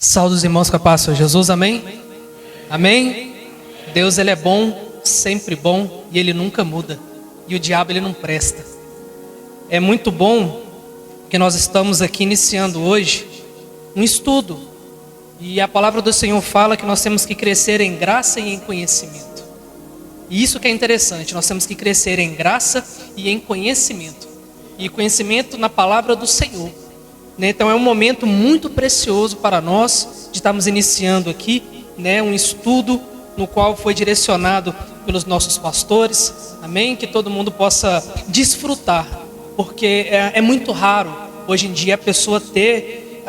Saúde os irmãos com a paz do Senhor Jesus, amém? Amém? Deus, Ele é bom, sempre bom, e Ele nunca muda. E o diabo, ele não presta. É muito bom que nós estamos aqui iniciando hoje um estudo. E a palavra do Senhor fala que nós temos que crescer em graça e em conhecimento. E isso que é interessante, nós temos que crescer em graça e em conhecimento. E conhecimento na palavra do Senhor. Então é um momento muito precioso para nós de estarmos iniciando aqui, um estudo no qual foi direcionado pelos nossos pastores, amém? Que todo mundo possa desfrutar, porque é muito raro hoje em dia a pessoa ter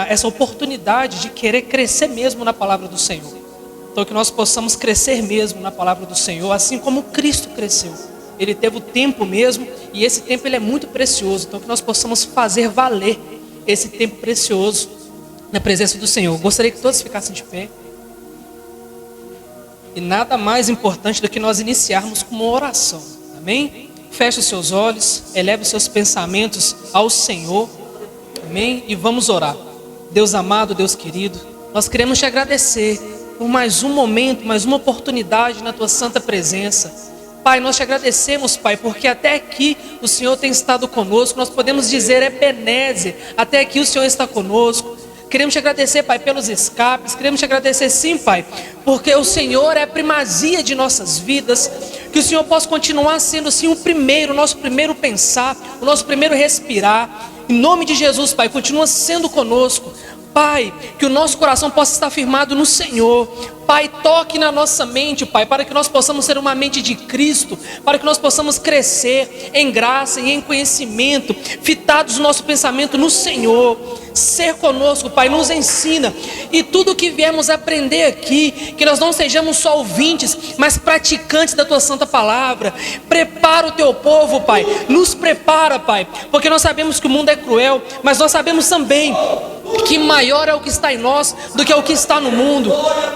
essa oportunidade de querer crescer mesmo na palavra do Senhor. Então que nós possamos crescer mesmo na palavra do Senhor, assim como Cristo cresceu. Ele teve o tempo mesmo, e esse tempo ele é muito precioso. Então que nós possamos fazer valer esse tempo precioso na presença do Senhor. Gostaria que todos ficassem de pé. E nada mais importante do que nós iniciarmos com uma oração, amém? Feche os seus olhos, eleve os seus pensamentos ao Senhor, amém? E vamos orar. Deus amado, Deus querido, nós queremos te agradecer por mais um momento, mais uma oportunidade na tua santa presença. Pai, nós te agradecemos, Pai, porque até aqui o Senhor tem estado conosco. Nós podemos dizer Ebenezer, até aqui o Senhor está conosco. Queremos te agradecer, Pai, pelos escapes. Queremos te agradecer sim, Pai, porque o Senhor é a primazia de nossas vidas. Que o Senhor possa continuar sendo sim o primeiro, o nosso primeiro pensar, o nosso primeiro respirar. Em nome de Jesus, Pai, continua sendo conosco. Pai, que o nosso coração possa estar firmado no Senhor. Pai, toque na nossa mente, Pai, para que nós possamos ser uma mente de Cristo, para que nós possamos crescer em graça e em conhecimento, fitados no nosso pensamento no Senhor. Ser conosco, Pai, nos ensina. E tudo que viemos aprender aqui, que nós não sejamos só ouvintes, mas praticantes da Tua santa palavra. Prepara o Teu povo, Pai, nos prepara, Pai, porque nós sabemos que o mundo é cruel, mas nós sabemos também que maior é o que está em nós do que o que está no mundo.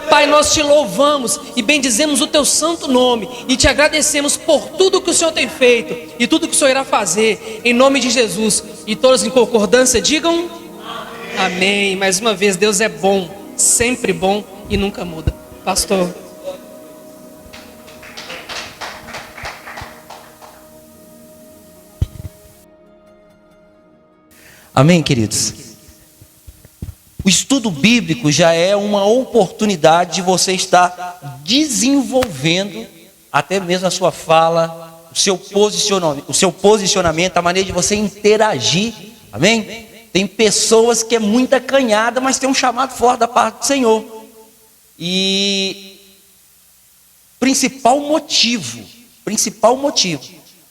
Pai, nós te louvamos e bendizemos o teu santo nome e te agradecemos por tudo que o Senhor tem feito e tudo que o Senhor irá fazer, em nome de Jesus. E todos em concordância digam amém. Mais uma vez, Deus é bom, sempre bom e nunca muda. Pastor. Amém, queridos? O estudo bíblico já é uma oportunidade de você estar desenvolvendo até mesmo a sua fala, o seu posicionamento, a maneira de você interagir, amém? Tem pessoas que é muito acanhada, mas tem um chamado forte da parte do Senhor. E principal motivo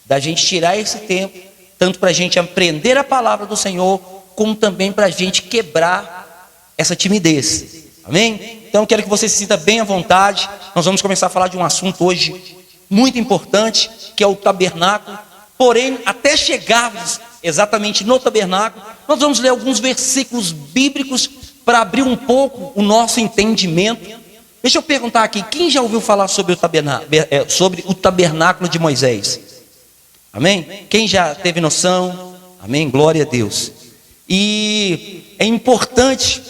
da gente tirar esse tempo, tanto para a gente aprender a palavra do Senhor, como também para a gente quebrar essa timidez, amém? Então eu quero que você se sinta bem à vontade. Nós vamos começar a falar de um assunto hoje muito importante, que é o tabernáculo. Porém, até chegarmos exatamente no tabernáculo, nós vamos ler alguns versículos bíblicos para abrir um pouco o nosso entendimento. Deixa eu perguntar aqui, quem já ouviu falar sobre o tabernáculo de Moisés? Amém? Quem já teve noção? Amém? Glória a Deus. E é importante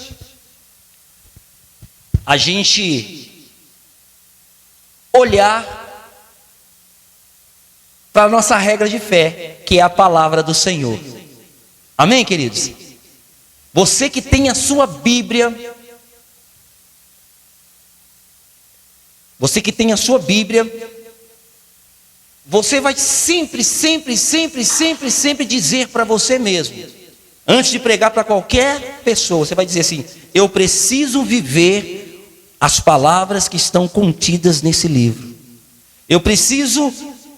a gente olhar para a nossa regra de fé, que é a palavra do Senhor. Amém, queridos? Você que tem a sua Bíblia, você vai sempre dizer para você mesmo, antes de pregar para qualquer pessoa, você vai dizer assim: eu preciso viver as palavras que estão contidas nesse livro. Eu preciso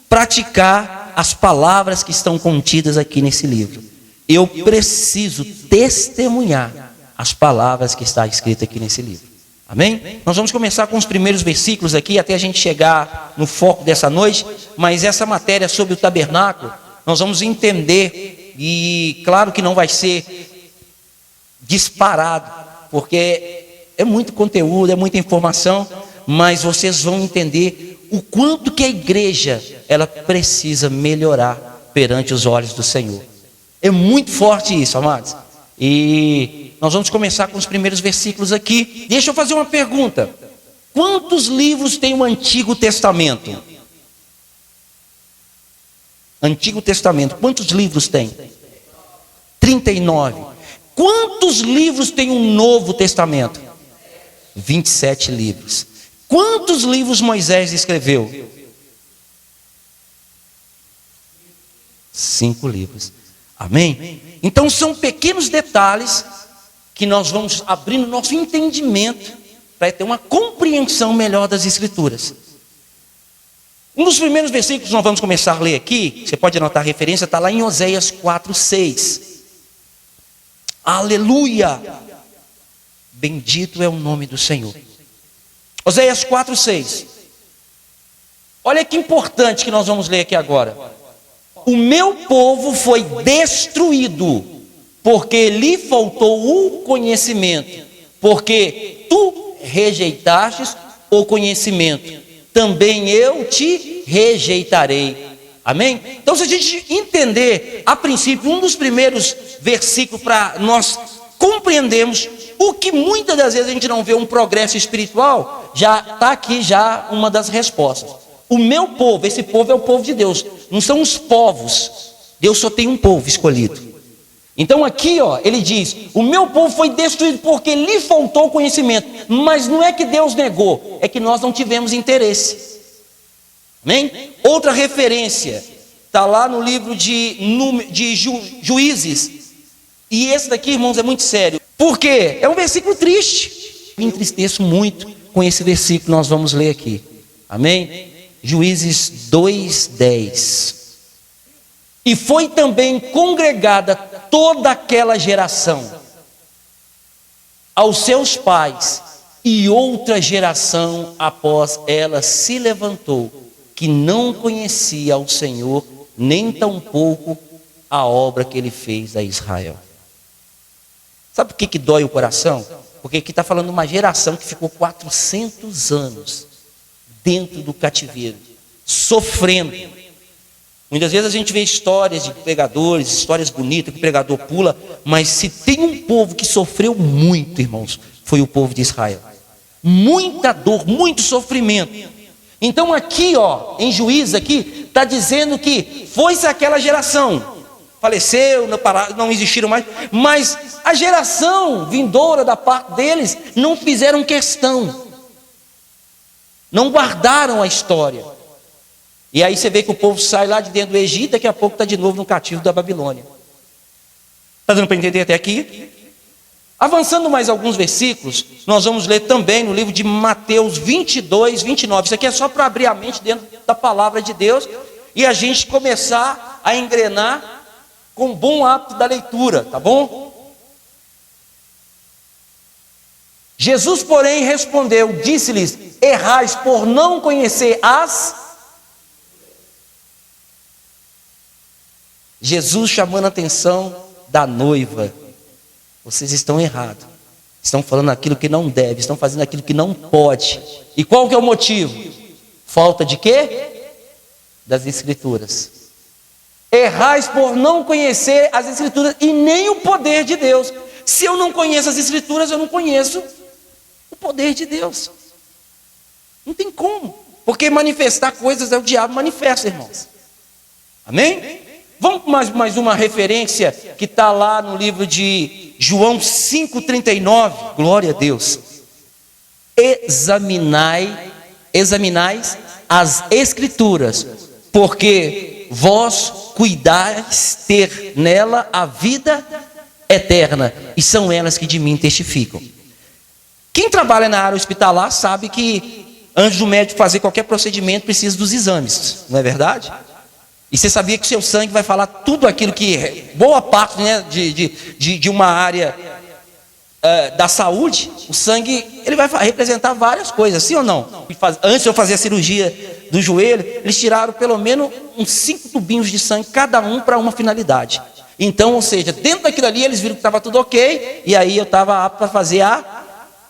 praticar as palavras que estão contidas aqui nesse livro. Eu preciso testemunhar as palavras que está escritas aqui nesse livro. Amém? Nós vamos começar com os primeiros versículos aqui, até a gente chegar no foco dessa noite. Mas essa matéria sobre o tabernáculo, nós vamos entender, e claro que não vai ser disparado, porque é muito conteúdo, é muita informação, mas vocês vão entender o quanto que a igreja ela precisa melhorar perante os olhos do Senhor. É muito forte isso, amados. E Nós vamos começar com os primeiros versículos aqui. Deixa eu fazer uma pergunta. Quantos livros tem o Antigo Testamento? Antigo Testamento, quantos livros tem? 39. Quantos livros tem o Novo Testamento? 27 livros. Quantos livros Moisés escreveu? 5 livros. Amém? Então são pequenos detalhes que nós vamos abrindo nosso entendimento para ter uma compreensão melhor das Escrituras. Um dos primeiros versículos que nós vamos começar a ler aqui, você pode anotar a referência, está lá em Oséias 4:6. Aleluia! Bendito é o nome do Senhor. Oséias 4:6. Olha que importante que nós vamos ler aqui agora. O meu povo foi destruído, porque lhe faltou o conhecimento, porque tu rejeitastes o conhecimento, também eu te rejeitarei. Amém? Então, se a gente entender, a princípio, um dos primeiros versículos para nós compreendermos o que muitas das vezes a gente não vê um progresso espiritual, já está aqui já uma das respostas. O meu povo, esse povo é o povo de Deus, não são os povos. Deus só tem um povo escolhido. Então aqui, ele diz: o meu povo foi destruído porque lhe faltou conhecimento. Mas não é que Deus negou, é que nós não tivemos interesse. Amém? Outra referência está lá no livro de Juízes. E esse daqui, irmãos, é muito sério. Por quê? É um versículo triste. Me entristeço muito com esse versículo que nós vamos ler aqui. Amém? Juízes 2:10. E foi também congregada toda aquela geração aos seus pais, e outra geração após ela se levantou, que não conhecia ao Senhor, nem tampouco a obra que ele fez a Israel. Sabe por que dói o coração? Porque aqui está falando de uma geração que ficou 400 anos dentro do cativeiro, sofrendo. Muitas vezes a gente vê histórias de pregadores, histórias bonitas que o pregador pula, mas se tem um povo que sofreu muito, irmãos, foi o povo de Israel. Muita dor, muito sofrimento. Então aqui, em Juízes aqui, está dizendo que foi-se aquela geração, faleceu, não existiram mais, mas a geração vindoura da parte deles não fizeram questão, não guardaram a história. E aí você vê que o povo sai lá de dentro do Egito, daqui a pouco está de novo no cativo da Babilônia. Está dando para entender até aqui? Avançando mais alguns versículos, nós vamos ler também no livro de Mateus 22:29. Isso aqui é só para abrir a mente dentro da palavra de Deus e a gente começar a engrenar com um bom hábito da leitura, tá bom? Jesus, porém, respondeu, disse-lhes: errais por não conhecer Jesus chamando a atenção da noiva. Vocês estão errados. Estão falando aquilo que não deve, estão fazendo aquilo que não pode. E qual que é o motivo? Falta de quê? Das Escrituras. Errais por não conhecer as Escrituras e nem o poder de Deus. Se eu não conheço as Escrituras, eu não conheço o poder de Deus. Não tem como. Porque manifestar coisas é o diabo manifesta, irmãos. Amém? Vamos para mais uma referência que está lá no livro de João 5:39. Glória a Deus. Examinai as Escrituras, porque vós cuidais ter nela a vida eterna, e são elas que de mim testificam. Quem trabalha na área hospitalar sabe que antes do médico fazer qualquer procedimento precisa dos exames, não é verdade? E você sabia que o seu sangue vai falar tudo aquilo que, boa parte, né, de uma área da saúde, o sangue ele vai representar várias coisas, sim ou não? Antes de eu fazer a cirurgia do joelho, eles tiraram pelo menos uns 5 tubinhos de sangue, cada um para uma finalidade. Então, ou seja, dentro daquilo ali eles viram que estava tudo ok, e aí eu estava apto para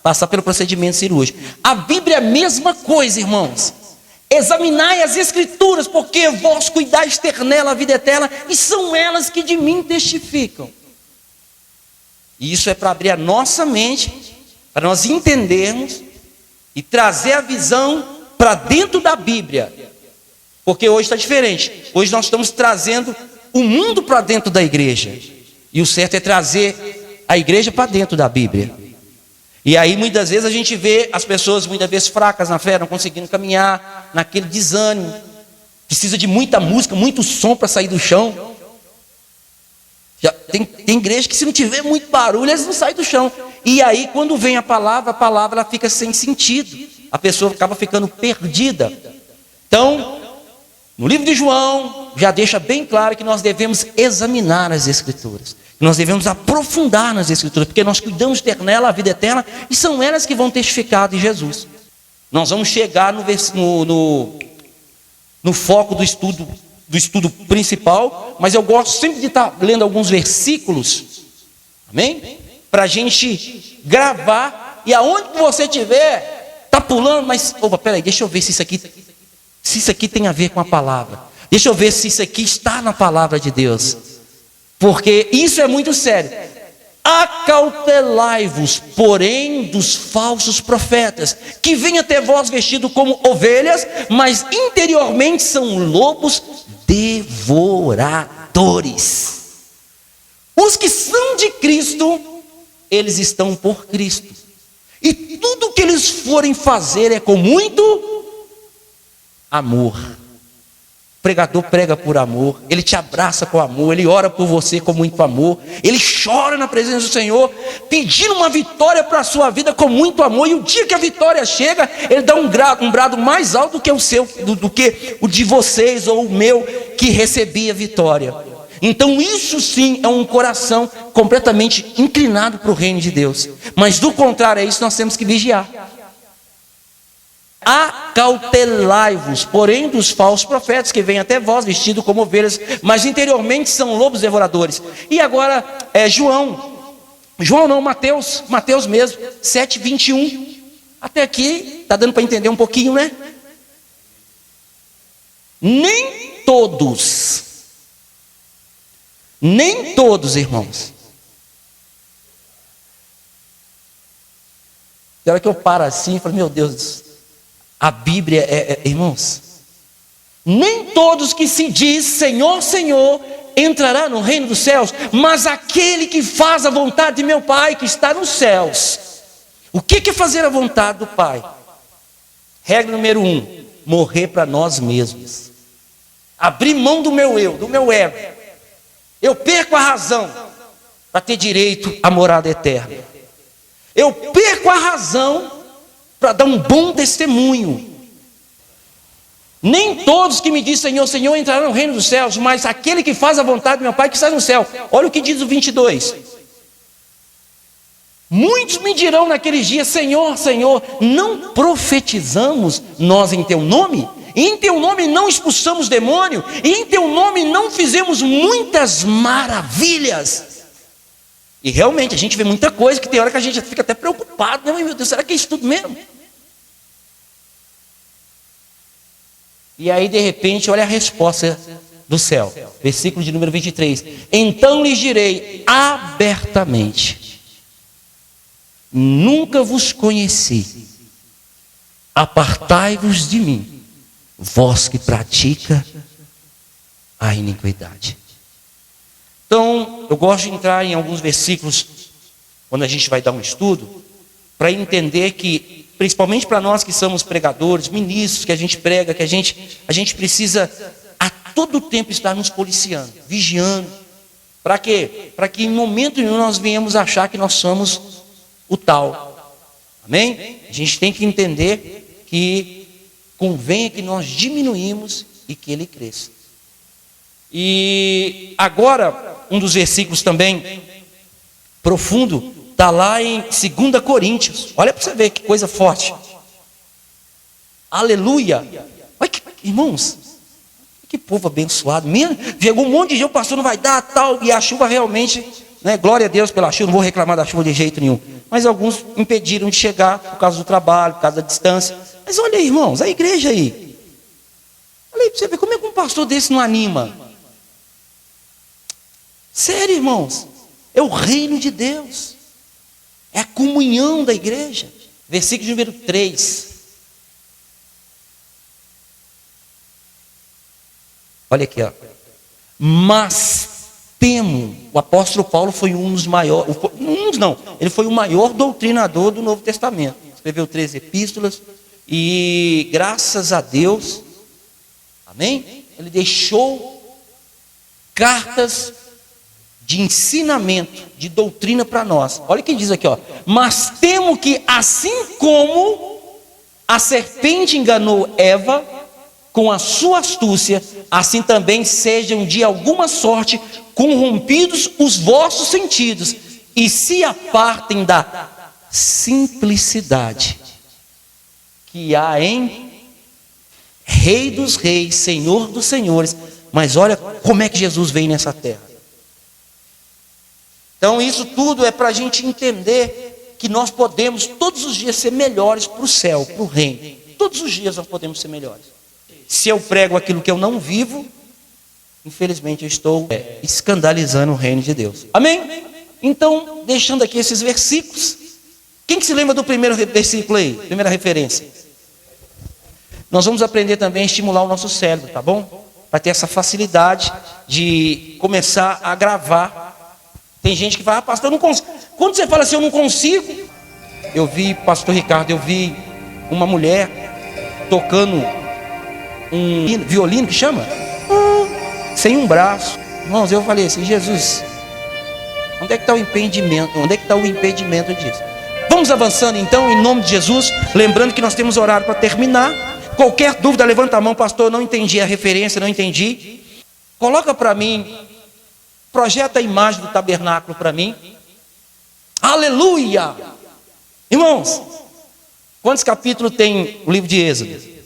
passar pelo procedimento cirúrgico. A Bíblia é a mesma coisa, irmãos. Examinai as Escrituras, porque vós cuidais ter nela a vida eterna, e são elas que de mim testificam. E isso é para abrir a nossa mente, para nós entendermos e trazer a visão para dentro da Bíblia. Porque hoje está diferente. Hoje nós estamos trazendo o mundo para dentro da igreja. E o certo é trazer a igreja para dentro da Bíblia. E aí muitas vezes a gente vê as pessoas muitas vezes fracas na fé, não conseguindo caminhar, naquele desânimo. Precisa de muita música, muito som para sair do chão. Já tem igreja que se não tiver muito barulho, eles não saem do chão. E aí quando vem a palavra ela fica sem sentido. A pessoa acaba ficando perdida. Então, no livro de João, já deixa bem claro que nós devemos examinar as Escrituras. Nós devemos aprofundar nas Escrituras, porque nós cuidamos de ter nela a vida eterna, e são elas que vão testificar de Jesus. Nós vamos chegar no foco do estudo principal, mas eu gosto sempre de estar lendo alguns versículos, amém? Para a gente gravar, e aonde você estiver, está pulando, mas, opa, peraí, deixa eu ver se isso aqui tem a ver com a palavra. Deixa eu ver se isso aqui está na palavra de Deus. Porque isso é muito sério. Acautelai-vos, porém, dos falsos profetas, que vêm até vós vestidos como ovelhas, mas interiormente são lobos devoradores. Os que são de Cristo, eles estão por Cristo. E tudo que eles forem fazer é com muito amor. O pregador prega por amor, ele te abraça com amor, ele ora por você com muito amor, ele chora na presença do Senhor, pedindo uma vitória para a sua vida com muito amor, e o dia que a vitória chega, ele dá um brado mais alto do que o seu, do que o de vocês ou o meu, que recebia vitória. Então isso sim é um coração completamente inclinado para o reino de Deus. Mas do contrário a isso, nós temos que vigiar. Acautelai-vos, porém, dos falsos profetas, que vêm até vós vestidos como ovelhas, mas interiormente são lobos devoradores. E agora Mateus mesmo, 7:21. Até aqui está dando para entender um pouquinho, né? Nem todos, irmãos. Na hora que eu paro assim, eu falo, meu Deus, a Bíblia irmãos, nem todos que se diz Senhor, Senhor, entrará no reino dos céus, mas aquele que faz a vontade de meu Pai que está nos céus. O que é fazer a vontade do Pai? Regra número 1, morrer para nós mesmos. Abrir mão do meu eu, do meu ego. Eu perco a razão para ter direito à morada eterna. Eu perco a razão para dar um bom testemunho. Nem todos que me dizem Senhor, Senhor entrarão no reino dos céus, mas aquele que faz a vontade do meu Pai que está no céu. Olha o que diz o 22. Muitos me dirão naqueles dias, Senhor, Senhor, não profetizamos nós em teu nome? E em teu nome não expulsamos demônio? E em teu nome não fizemos muitas maravilhas? E realmente a gente vê muita coisa que tem hora que a gente fica até preocupado, né? Meu Deus, será que é isso tudo mesmo? E aí de repente olha a resposta do céu, versículo de número 23. Então lhes direi abertamente: nunca vos conheci, apartai-vos de mim, vós que pratica a iniquidade. Então, eu gosto de entrar em alguns versículos, quando a gente vai dar um estudo, para entender que, principalmente para nós que somos pregadores, ministros, que a gente prega, que a gente precisa a todo tempo estar nos policiando, vigiando. Para quê? Para que em momento nenhum nós venhamos achar que nós somos o tal. Amém? A gente tem que entender que convém que nós diminuímos e que ele cresça. E agora, um dos versículos também profundo, está lá em 2 Coríntios. Olha para você ver que coisa forte. Aleluia. Olha irmãos, que povo abençoado. Chegou um monte de gente, o pastor não vai dar tal, e a chuva realmente, né, glória a Deus pela chuva, não vou reclamar da chuva de jeito nenhum. Mas alguns impediram de chegar por causa do trabalho, por causa da distância. Mas olha aí, irmãos, a igreja aí. Olha aí para você ver, como é que um pastor desse não anima? Sério, irmãos. É o reino de Deus. É a comunhão da igreja. Versículo número 3. Olha aqui, ó. Mas temo, o apóstolo Paulo foi um dos maiores, ele foi o maior doutrinador do Novo Testamento. Escreveu 3 epístolas e graças a Deus, amém? Ele deixou cartas de ensinamento, de doutrina para nós. Olha o que diz aqui, ó. Mas temo que assim como a serpente enganou Eva com a sua astúcia, assim também sejam de alguma sorte corrompidos os vossos sentidos e se apartem da simplicidade que há em Rei dos Reis, Senhor dos Senhores. Mas olha como é que Jesus veio nessa terra. Então isso tudo é para a gente entender que nós podemos todos os dias ser melhores para o céu, para o reino. Todos os dias nós podemos ser melhores. Se eu prego aquilo que eu não vivo, infelizmente eu estou escandalizando o reino de Deus. Amém? Então, deixando aqui esses versículos. Quem que se lembra do primeiro versículo aí? Primeira referência. Nós vamos aprender também a estimular o nosso cérebro, tá bom? Para ter essa facilidade de começar a gravar. Tem gente que fala, pastor, eu não consigo. Quando você fala assim, eu não consigo. Eu vi, pastor Ricardo, eu vi uma mulher tocando um violino, que chama? Sem um braço. Irmãos, eu falei assim, Jesus, onde é que está o impedimento? Onde é que está o impedimento disso? Vamos avançando então, em nome de Jesus. Lembrando que nós temos horário para terminar. Qualquer dúvida, levanta a mão, pastor, não entendi a referência, não entendi. Coloca para mim, projeta a imagem do tabernáculo para mim. Aleluia! Irmãos, quantos capítulos tem o livro de Êxodo?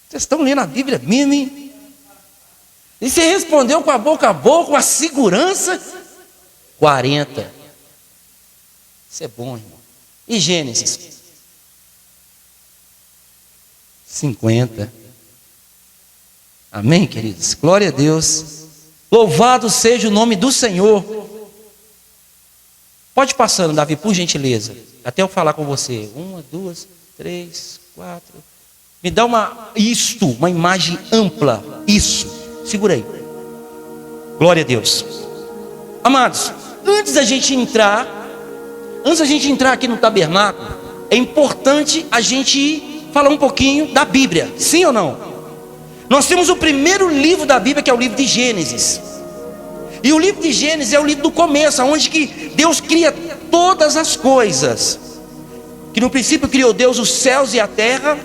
Vocês estão lendo a Bíblia mesmo, hein? E você respondeu com a boca, com a segurança. 40. Isso é bom, irmão. E Gênesis? 50. Amém, queridos? Glória a Deus. Louvado seja o nome do Senhor. Pode passando, Davi, por gentileza. Até eu falar com você. 1, 2, 3, 4. Me dá uma imagem ampla. Isso. Segura aí. Glória a Deus. Amados, antes da gente entrar aqui no tabernáculo, é importante a gente falar um pouquinho da Bíblia. Sim ou não? Nós temos o primeiro livro da Bíblia, que é o livro de Gênesis. E o livro de Gênesis é o livro do começo, onde que Deus cria todas as coisas. Que no princípio criou Deus os céus e a terra,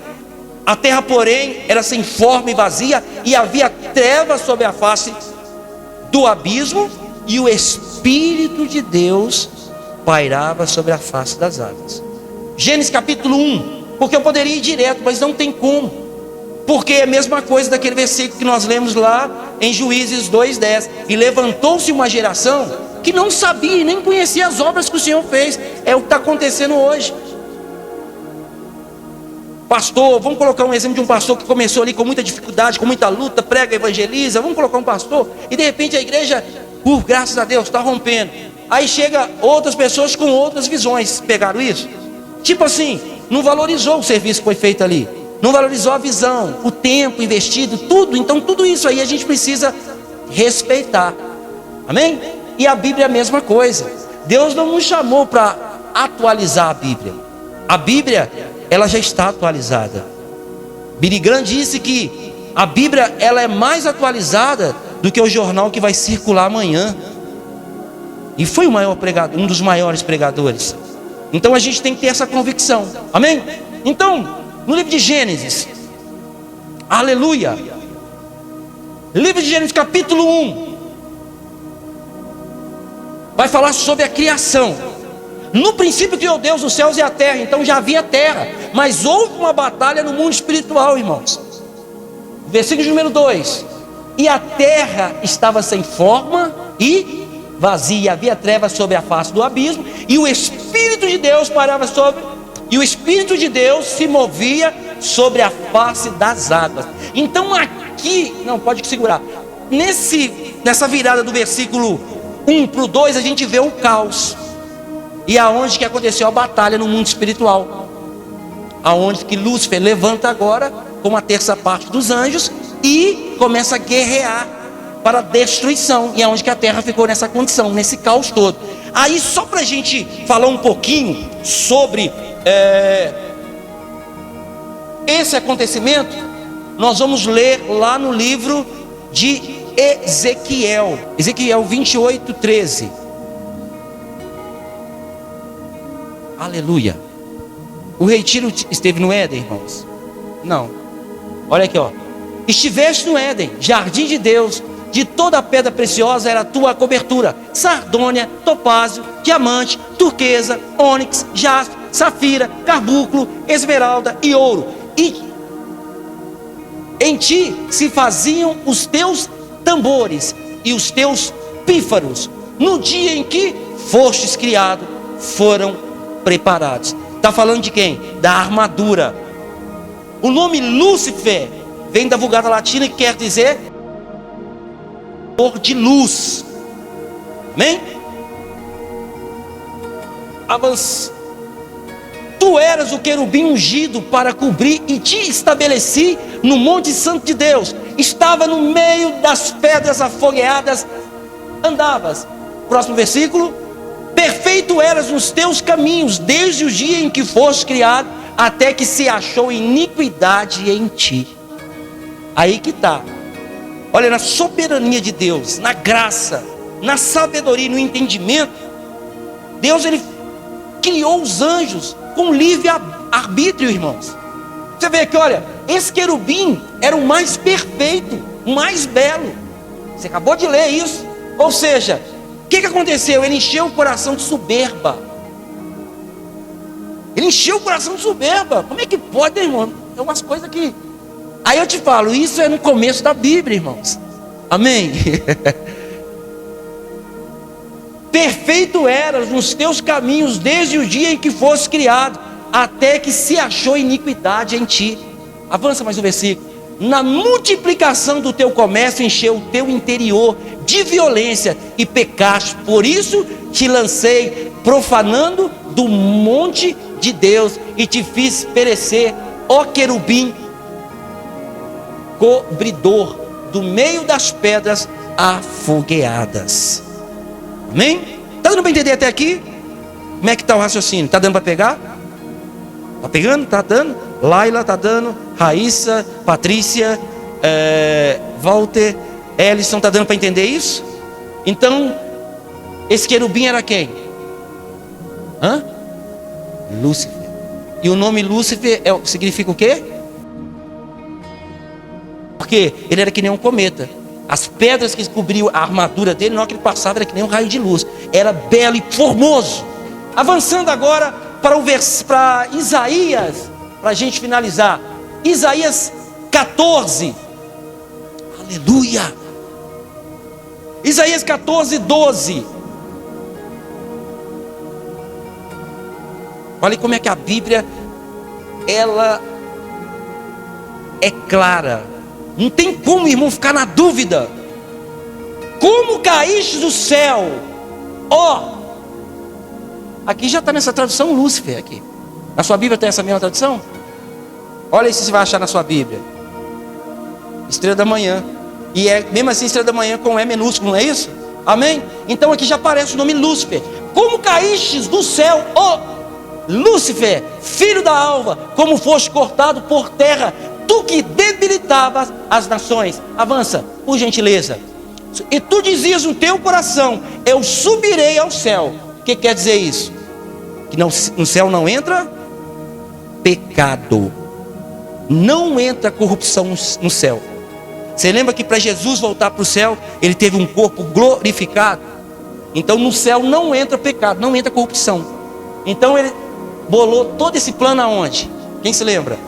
porém, era sem forma e vazia, e havia trevas sobre a face do abismo, e o Espírito de Deus pairava sobre a face das águas. Gênesis capítulo 1, porque eu poderia ir direto, mas não tem como, porque é a mesma coisa daquele versículo que nós lemos lá em Juízes 2:10. E levantou-se uma geração que não sabia e nem conhecia as obras que o Senhor fez. É o que está acontecendo hoje. Pastor, vamos colocar um exemplo de um pastor que começou ali com muita dificuldade, com muita luta, prega, evangeliza. Vamos colocar um pastor e de repente a igreja, graças a Deus, está rompendo. Aí chega outras pessoas com outras visões. Pegaram isso? Tipo assim, não valorizou o serviço que foi feito ali, não valorizou a visão, o tempo investido, tudo. Então tudo isso aí a gente precisa respeitar. Amém? E a Bíblia é a mesma coisa. Deus não nos chamou para atualizar a Bíblia. A Bíblia, ela já está atualizada. Billy Graham disse que a Bíblia, ela é mais atualizada do que o jornal que vai circular amanhã. E foi o maior pregador, um dos maiores pregadores. Então a gente tem que ter essa convicção. Amém? Então, no livro de Gênesis, aleluia, livro de Gênesis capítulo 1, vai falar sobre a criação. No princípio criou Deus os céus e a terra. Então já havia terra, mas houve uma batalha no mundo espiritual, irmãos. Versículo número 2: e a terra estava sem forma e vazia, havia trevas sobre a face do abismo, e o Espírito de Deus parava sobre, e o Espírito de Deus se movia sobre a face das águas. Então aqui, não, pode segurar. nessa virada do versículo 1 para o 2, a gente vê o caos. E aonde que aconteceu a batalha no mundo espiritual. Aonde que Lúcifer levanta agora com a terça parte dos anjos e começa a guerrear para a destruição. E aonde que a terra ficou nessa condição, nesse caos todo. Aí só para a gente falar um pouquinho sobre esse acontecimento, nós vamos ler lá no livro de Ezequiel 28:13. Aleluia. O rei Tiro esteve no Éden, irmãos? Não. Olha aqui, ó. Estiveste no Éden, jardim de Deus, de toda a pedra preciosa era a tua cobertura: sardônia, topázio, diamante, turquesa, ônix, jaspe, safira, carbúnculo, esmeralda e ouro. E em ti se faziam os teus tambores e os teus pífaros. No dia em que fostes criado, foram preparados. Está falando de quem? Da armadura. O nome Lúcifer vem da Vulgata Latina, que quer dizer de luz. Amém? Avança. Tu eras o querubim ungido para cobrir, e te estabeleci no monte santo de Deus. Estava no meio das pedras afogueadas, andavas. Próximo versículo. Perfeito eras nos teus caminhos, desde o dia em que foste criado, até que se achou iniquidade em ti. Aí que está. Olha, na soberania de Deus, na graça, na sabedoria e no entendimento, Deus, ele criou os anjos com livre arbítrio, irmãos. Você vê aqui, olha, esse querubim era o mais perfeito, o mais belo. Você acabou de ler isso. Ou seja, o que aconteceu? Ele encheu o coração de soberba. Ele encheu o coração de soberba. Como é que pode, irmão? É umas coisas que... Aí eu te falo, isso é no começo da Bíblia, irmãos. Amém? Perfeito eras nos teus caminhos, desde o dia em que foste criado, até que se achou iniquidade em ti. Avança mais um versículo. Na multiplicação do teu comércio, encheu o teu interior de violência e pecaste. Por isso te lancei profanando do monte de Deus e te fiz perecer, ó querubim cobridor, do meio das pedras afogueadas. Amém? Está dando para entender até aqui? Como é que está o raciocínio? Está dando para pegar? Está pegando? Está dando? Laila está dando, Raíssa, Patrícia, Walter, Ellison, está dando para entender isso? Então, esse querubim era quem? Lúcifer. E o nome Lúcifer significa o quê? Porque ele era que nem um cometa. As pedras que cobriam a armadura dele, na hora que ele passava, era que nem um raio de luz. Era belo e formoso. Avançando agora para Isaías, para a gente finalizar. Isaías 14. Aleluia. Isaías 14:12. Olha como é que a Bíblia, ela é clara. Não tem como, irmão, ficar na dúvida. Como caíste do céu, ó. Aqui já está nessa tradução Lúcifer aqui. Na sua Bíblia tem essa mesma tradução? Olha aí se você vai achar na sua Bíblia. Estrela da manhã. E é mesmo assim estrela da manhã com E minúsculo, não é isso? Amém? Então aqui já aparece o nome Lúcifer. Como caístes do céu, ó Lúcifer, filho da alva, como foste cortado por terra, tu que debilitavas as nações. Avança, por gentileza. E tu dizias no teu coração: eu subirei ao céu. O que quer dizer isso? Que no céu não entra pecado, não entra corrupção no céu. Você lembra que para Jesus voltar para o céu, ele teve um corpo glorificado? Então no céu não entra pecado, não entra corrupção. Então ele bolou todo esse plano aonde? Quem se lembra?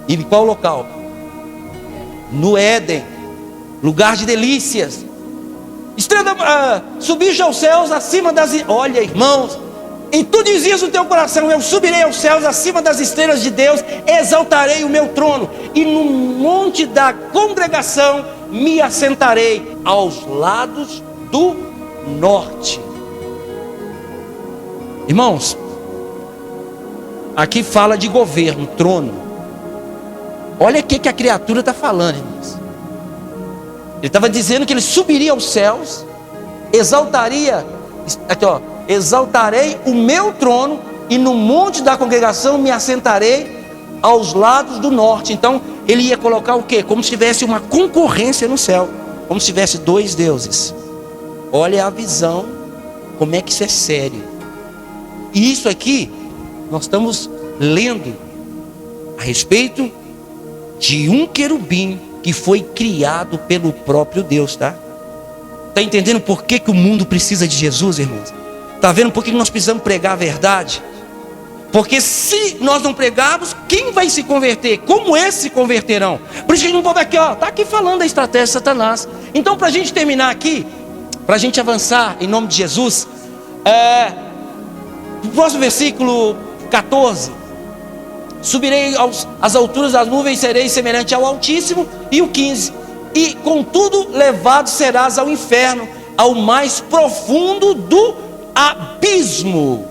E em qual local? No Éden, lugar de delícias. Subiste aos céus acima das... Olha, irmãos, E tu dizias no teu coração: eu subirei aos céus, acima das estrelas de Deus, exaltarei o meu trono, e no monte da congregação me assentarei aos lados do norte. Irmãos, aqui fala de governo, trono. Olha o que a criatura está falando, irmãos. Ele estava dizendo que ele subiria aos céus, exaltaria, aqui ó, exaltarei o meu trono, e no monte da congregação me assentarei aos lados do norte. Então ele ia colocar o quê? Como se tivesse uma concorrência no céu, como se tivesse dois deuses. Olha a visão, como é que isso é sério. E isso aqui nós estamos lendo a respeito de um querubim que foi criado pelo próprio Deus, tá? Está entendendo por que o mundo precisa de Jesus, irmãos? Está vendo por que nós precisamos pregar a verdade? Porque se nós não pregarmos, quem vai se converter? Como esses se converterão? Por isso que a gente não pode aqui, ó, está aqui falando da estratégia de Satanás. Então, para a gente terminar aqui, para a gente avançar em nome de Jesus, o próximo versículo 14: subirei às alturas das nuvens, serei semelhante ao Altíssimo. E o 15: e contudo levado serás ao inferno, ao mais profundo do abismo.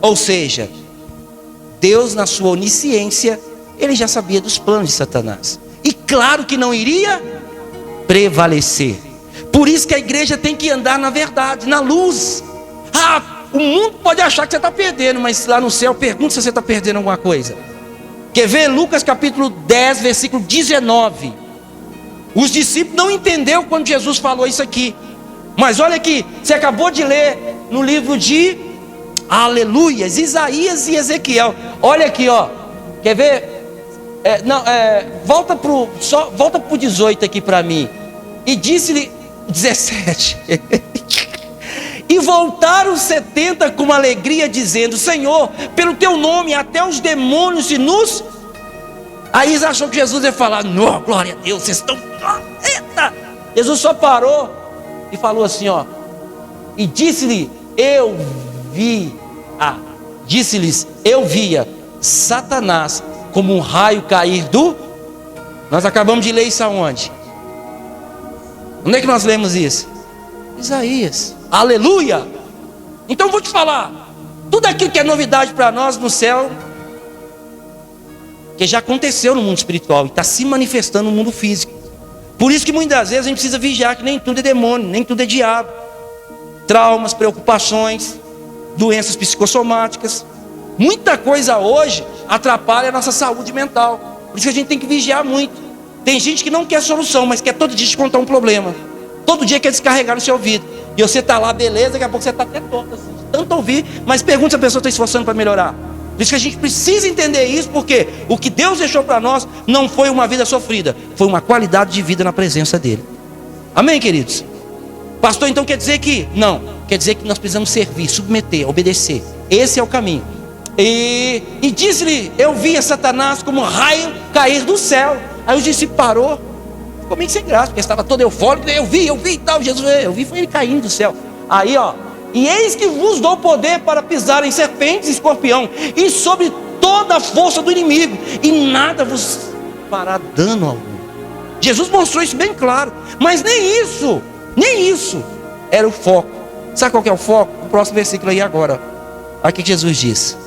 Ou seja, Deus, na sua onisciência, ele já sabia dos planos de Satanás, e claro que não iria prevalecer. Por isso que a igreja tem que andar na verdade, na luz. O mundo pode achar que você está perdendo, mas lá no céu pergunta se você está perdendo alguma coisa. Quer ver? Lucas capítulo 10, versículo 19. Os discípulos não entenderam quando Jesus falou isso aqui. Mas olha aqui, você acabou de ler no livro de Aleluias, Isaías e Ezequiel. Olha aqui, ó. Quer ver? Volta pro 18 aqui para mim. E disse-lhe 17. E voltaram 70 com alegria, dizendo: Senhor, pelo teu nome até os demônios se nos... Aí eles achou que Jesus ia falar: não, glória a Deus, vocês estão... Eita! Jesus só parou e falou assim, ó. E disse-lhe, disse-lhes, eu via Satanás como um raio cair do... Nós acabamos de ler isso aonde? Onde é que nós lemos isso? Isaías. Aleluia! Então vou te falar, tudo aquilo que é novidade para nós no céu, que já aconteceu no mundo espiritual e está se manifestando no mundo físico. Por isso que muitas vezes a gente precisa vigiar, que nem tudo é demônio, nem tudo é diabo. Traumas, preocupações, doenças psicossomáticas, muita coisa hoje atrapalha a nossa saúde mental. Por isso que a gente tem que vigiar muito. Tem gente que não quer solução, mas quer todo dia te contar um problema. Todo dia quer descarregar no seu ouvido. E você está lá, beleza, daqui a pouco você está até torto assim, de tanto ouvir. Mas pergunta se a pessoa está esforçando para melhorar. Por isso que a gente precisa entender isso, porque o que Deus deixou para nós não foi uma vida sofrida, foi uma qualidade de vida na presença dEle. Amém, queridos? Pastor, então quer dizer que... Não, quer dizer que nós precisamos servir, submeter, obedecer. Esse é o caminho. E disse-lhe, eu via Satanás como um raio cair do céu. Aí o discípulo parou, ficou meio sem graça, porque estava todo eufórico. Eu vi e tal, Jesus, eu vi, foi ele caindo do céu. Aí ó, e eis que vos dou poder para pisar em serpentes e escorpião, e sobre toda a força do inimigo, e nada vos fará dano algum. Jesus mostrou isso bem claro, mas nem isso era o foco. Sabe qual que é o foco? O próximo versículo aí agora. Olha o que Jesus diz: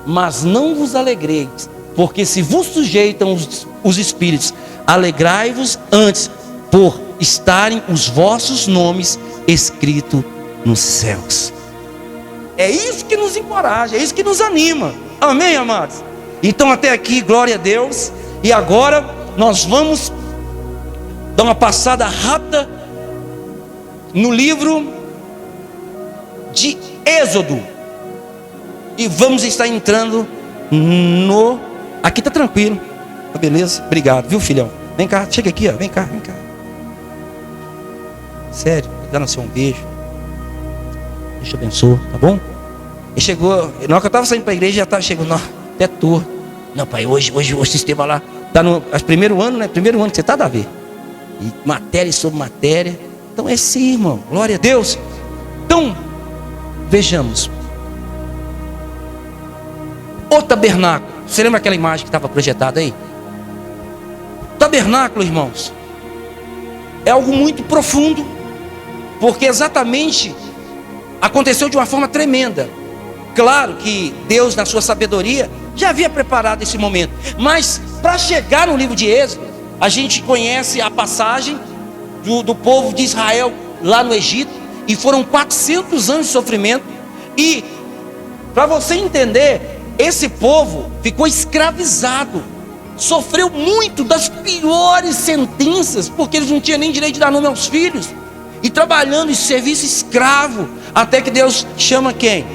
mas não vos alegreis, porque se vos sujeitam os espíritos, alegrai-vos antes por estarem os vossos nomes escritos nos céus. É isso que nos encoraja, é isso que nos anima. Amém, amados? Então até aqui, glória a Deus. E agora nós vamos dar uma passada rápida no livro de Êxodo, e vamos estar entrando no... Aqui tá tranquilo, tá beleza? Obrigado, viu, filhão? Vem cá, chega aqui, ó. Vem cá. Sério, dá no seu um beijo. Deus te abençoe, tá bom? Ele chegou, na hora que eu estava saindo para a igreja, já estava chegando, até torto. Não, pai, hoje o sistema lá está no primeiro ano, né? Primeiro ano que você está, Davi. E matéria sobre matéria. Então é sim, irmão. Glória a Deus. Então, Vejamos. O tabernáculo. Você lembra aquela imagem que estava projetada aí? O tabernáculo, irmãos, é algo muito profundo, porque exatamente aconteceu de uma forma tremenda. Claro que Deus, na sua sabedoria, já havia preparado esse momento, mas para chegar no livro de Êxodo, a gente conhece a passagem do povo de Israel lá no Egito, e foram 400 anos de sofrimento. E para você entender, esse povo ficou escravizado, sofreu muito das piores sentenças, porque eles não tinham nem direito de dar nome aos filhos, e trabalhando em serviço escravo, até que Deus chama quem?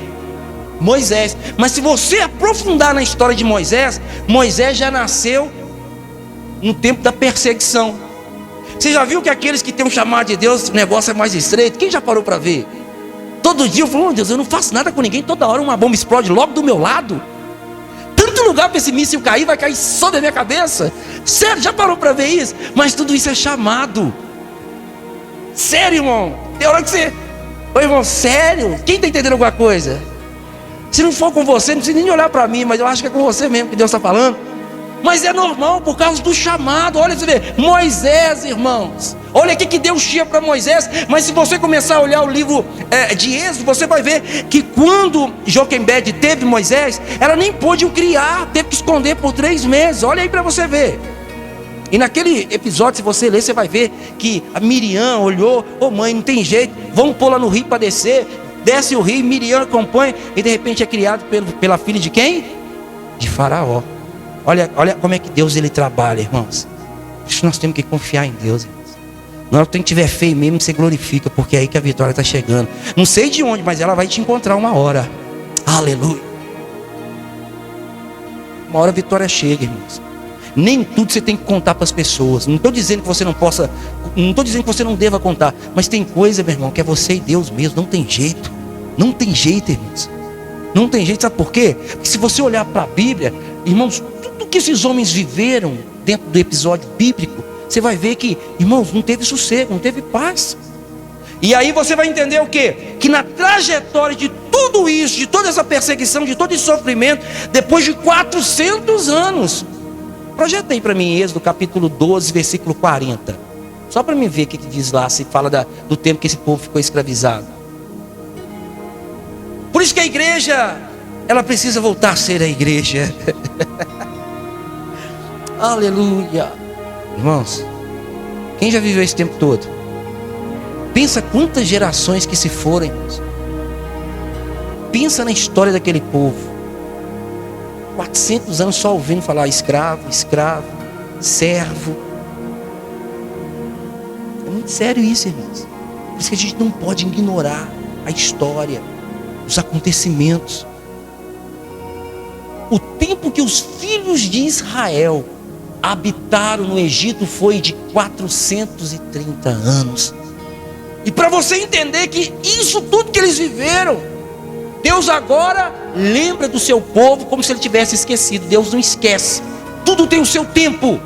Moisés. Mas se você aprofundar na história de Moisés, Moisés já nasceu no tempo da perseguição. Você já viu que aqueles que têm um chamado de Deus, o negócio é mais estreito? Quem já parou para ver? Todo dia eu falo, oh Deus, eu não faço nada com ninguém, toda hora uma bomba explode logo do meu lado. Tanto lugar para esse míssil cair, vai cair só da minha cabeça. Sério, já parou para ver isso? Mas tudo isso é chamado. Sério, irmão. Tem hora que você... Ô irmão, sério? Quem está entendendo alguma coisa? Se não for com você, não precisa nem olhar para mim, mas eu acho que é com você mesmo que Deus está falando. Mas é normal por causa do chamado. Olha, você vê, Moisés, irmãos, olha o que Deus tinha para Moisés. Mas se você começar a olhar o livro de Êxodo, você vai ver que quando Joquebede teve Moisés, ela nem pôde o criar, teve que esconder por 3 meses. Olha aí para você ver. E naquele episódio, se você ler, você vai ver que a Miriam olhou, ô mãe, não tem jeito, vamos pôr lá no rio para descer. Desce o rio, Miriam acompanha, e de repente é criado pela filha de quem? De Faraó. Olha como é que Deus ele trabalha, irmãos. Por isso nós temos que confiar em Deus, irmãos. Na hora que tu tiver feio mesmo, você glorifica, porque é aí que a vitória está chegando. Não sei de onde, mas ela vai te encontrar uma hora. Aleluia. Uma hora a vitória chega, irmãos. Nem tudo você tem que contar para as pessoas. Não estou dizendo que você não possa, não estou dizendo que você não deva contar, mas tem coisa, meu irmão, que é você e Deus mesmo. Não tem jeito. Não tem jeito, irmãos. Não tem jeito, sabe por quê? Porque se você olhar para a Bíblia, irmãos, tudo que esses homens viveram dentro do episódio bíblico, você vai ver que, irmãos, não teve sossego, não teve paz. E aí você vai entender o quê? Que na trajetória de tudo isso, de toda essa perseguição, de todo esse sofrimento, depois de 400 anos, projeta aí para mim Êxodo capítulo 12, versículo 40. Só para mim ver o que diz lá, se fala do tempo que esse povo ficou escravizado. Por isso que a igreja, ela precisa voltar a ser a igreja. Aleluia. Irmãos, quem já viveu esse tempo todo? Pensa quantas gerações que se foram, irmãos. Pensa na história daquele povo. 400 anos só ouvindo falar escravo, escravo, servo. É muito sério isso, irmãos. Por isso que a gente não pode ignorar a história, os acontecimentos. O tempo que os filhos de Israel habitaram no Egito foi de 430 anos. E para você entender que isso tudo que eles viveram, Deus agora lembra do seu povo como se ele tivesse esquecido. Deus não esquece. Tudo tem o seu tempo.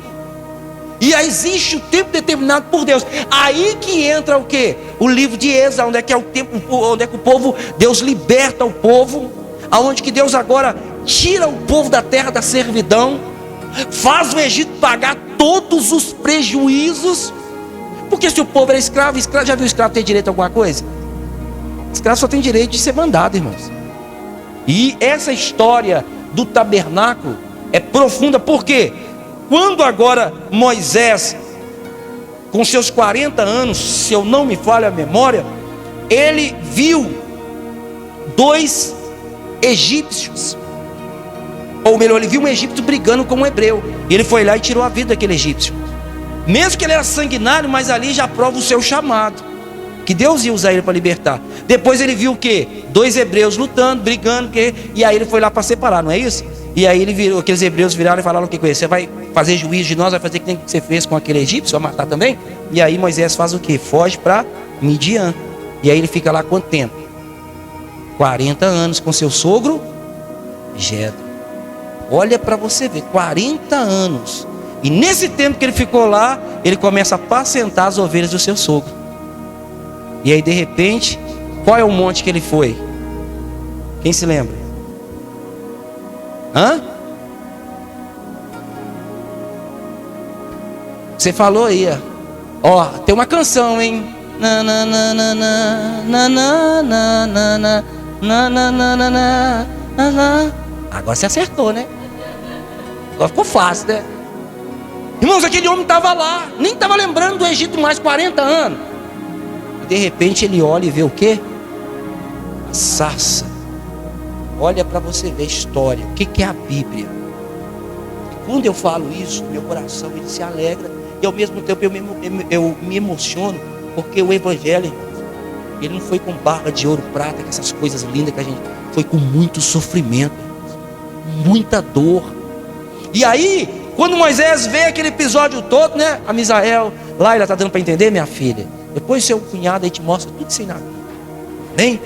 E aí existe o tempo determinado por Deus. Aí que entra o quê? O livro de Êxodo, onde é que é o tempo, onde é que o povo, Deus liberta o povo, aonde que Deus agora tira o povo da terra da servidão, faz o Egito pagar todos os prejuízos. Porque se o povo era escravo, já viu escravo ter direito a alguma coisa? Escravo só tem direito de ser mandado, irmãos. E essa história do tabernáculo é profunda, porque quando agora Moisés, com seus 40 anos, se eu não me falha a memória, ele viu 2 egípcios, ou melhor, ele viu um egípcio brigando com um hebreu, e ele foi lá e tirou a vida daquele egípcio. Mesmo que ele era sanguinário, mas ali já prova o seu chamado, que Deus ia usar ele para libertar. Depois ele viu o quê? 2 hebreus lutando, brigando, e aí ele foi lá para separar, não é isso? E aí ele virou, aqueles hebreus viraram e falaram o que com ele? Você vai fazer juízo de nós, vai fazer o que você fez com aquele egípcio, vai matar também? E aí Moisés faz o quê? Foge para Midian. E aí ele fica lá quanto tempo? 40 anos com seu sogro Jetro. Olha para você ver, 40 anos. E nesse tempo que ele ficou lá, ele começa a apacentar as ovelhas do seu sogro. E aí de repente, qual é o monte que ele foi? Quem se lembra? Hã? Você falou aí, ó, tem uma canção, hein? Na na na na na na na na na na na na na. Agora você acertou, né? Agora ficou fácil, né? Irmãos, aquele homem estava lá, nem estava lembrando do Egito mais 40 anos. E de repente ele olha e vê o quê? A sarça. Olha para você ver a história. O que é a Bíblia? E quando eu falo isso, meu coração ele se alegra. E ao mesmo tempo eu me emociono. Porque o Evangelho, irmãos, ele não foi com barra de ouro, prata, com essas coisas lindas que a gente... Foi com muito sofrimento, muita dor. E aí, quando Moisés vê aquele episódio todo, né? A Misael, lá ela está dando para entender, minha filha. Depois seu cunhado aí te mostra tudo isso aí na Bíblia. Amém?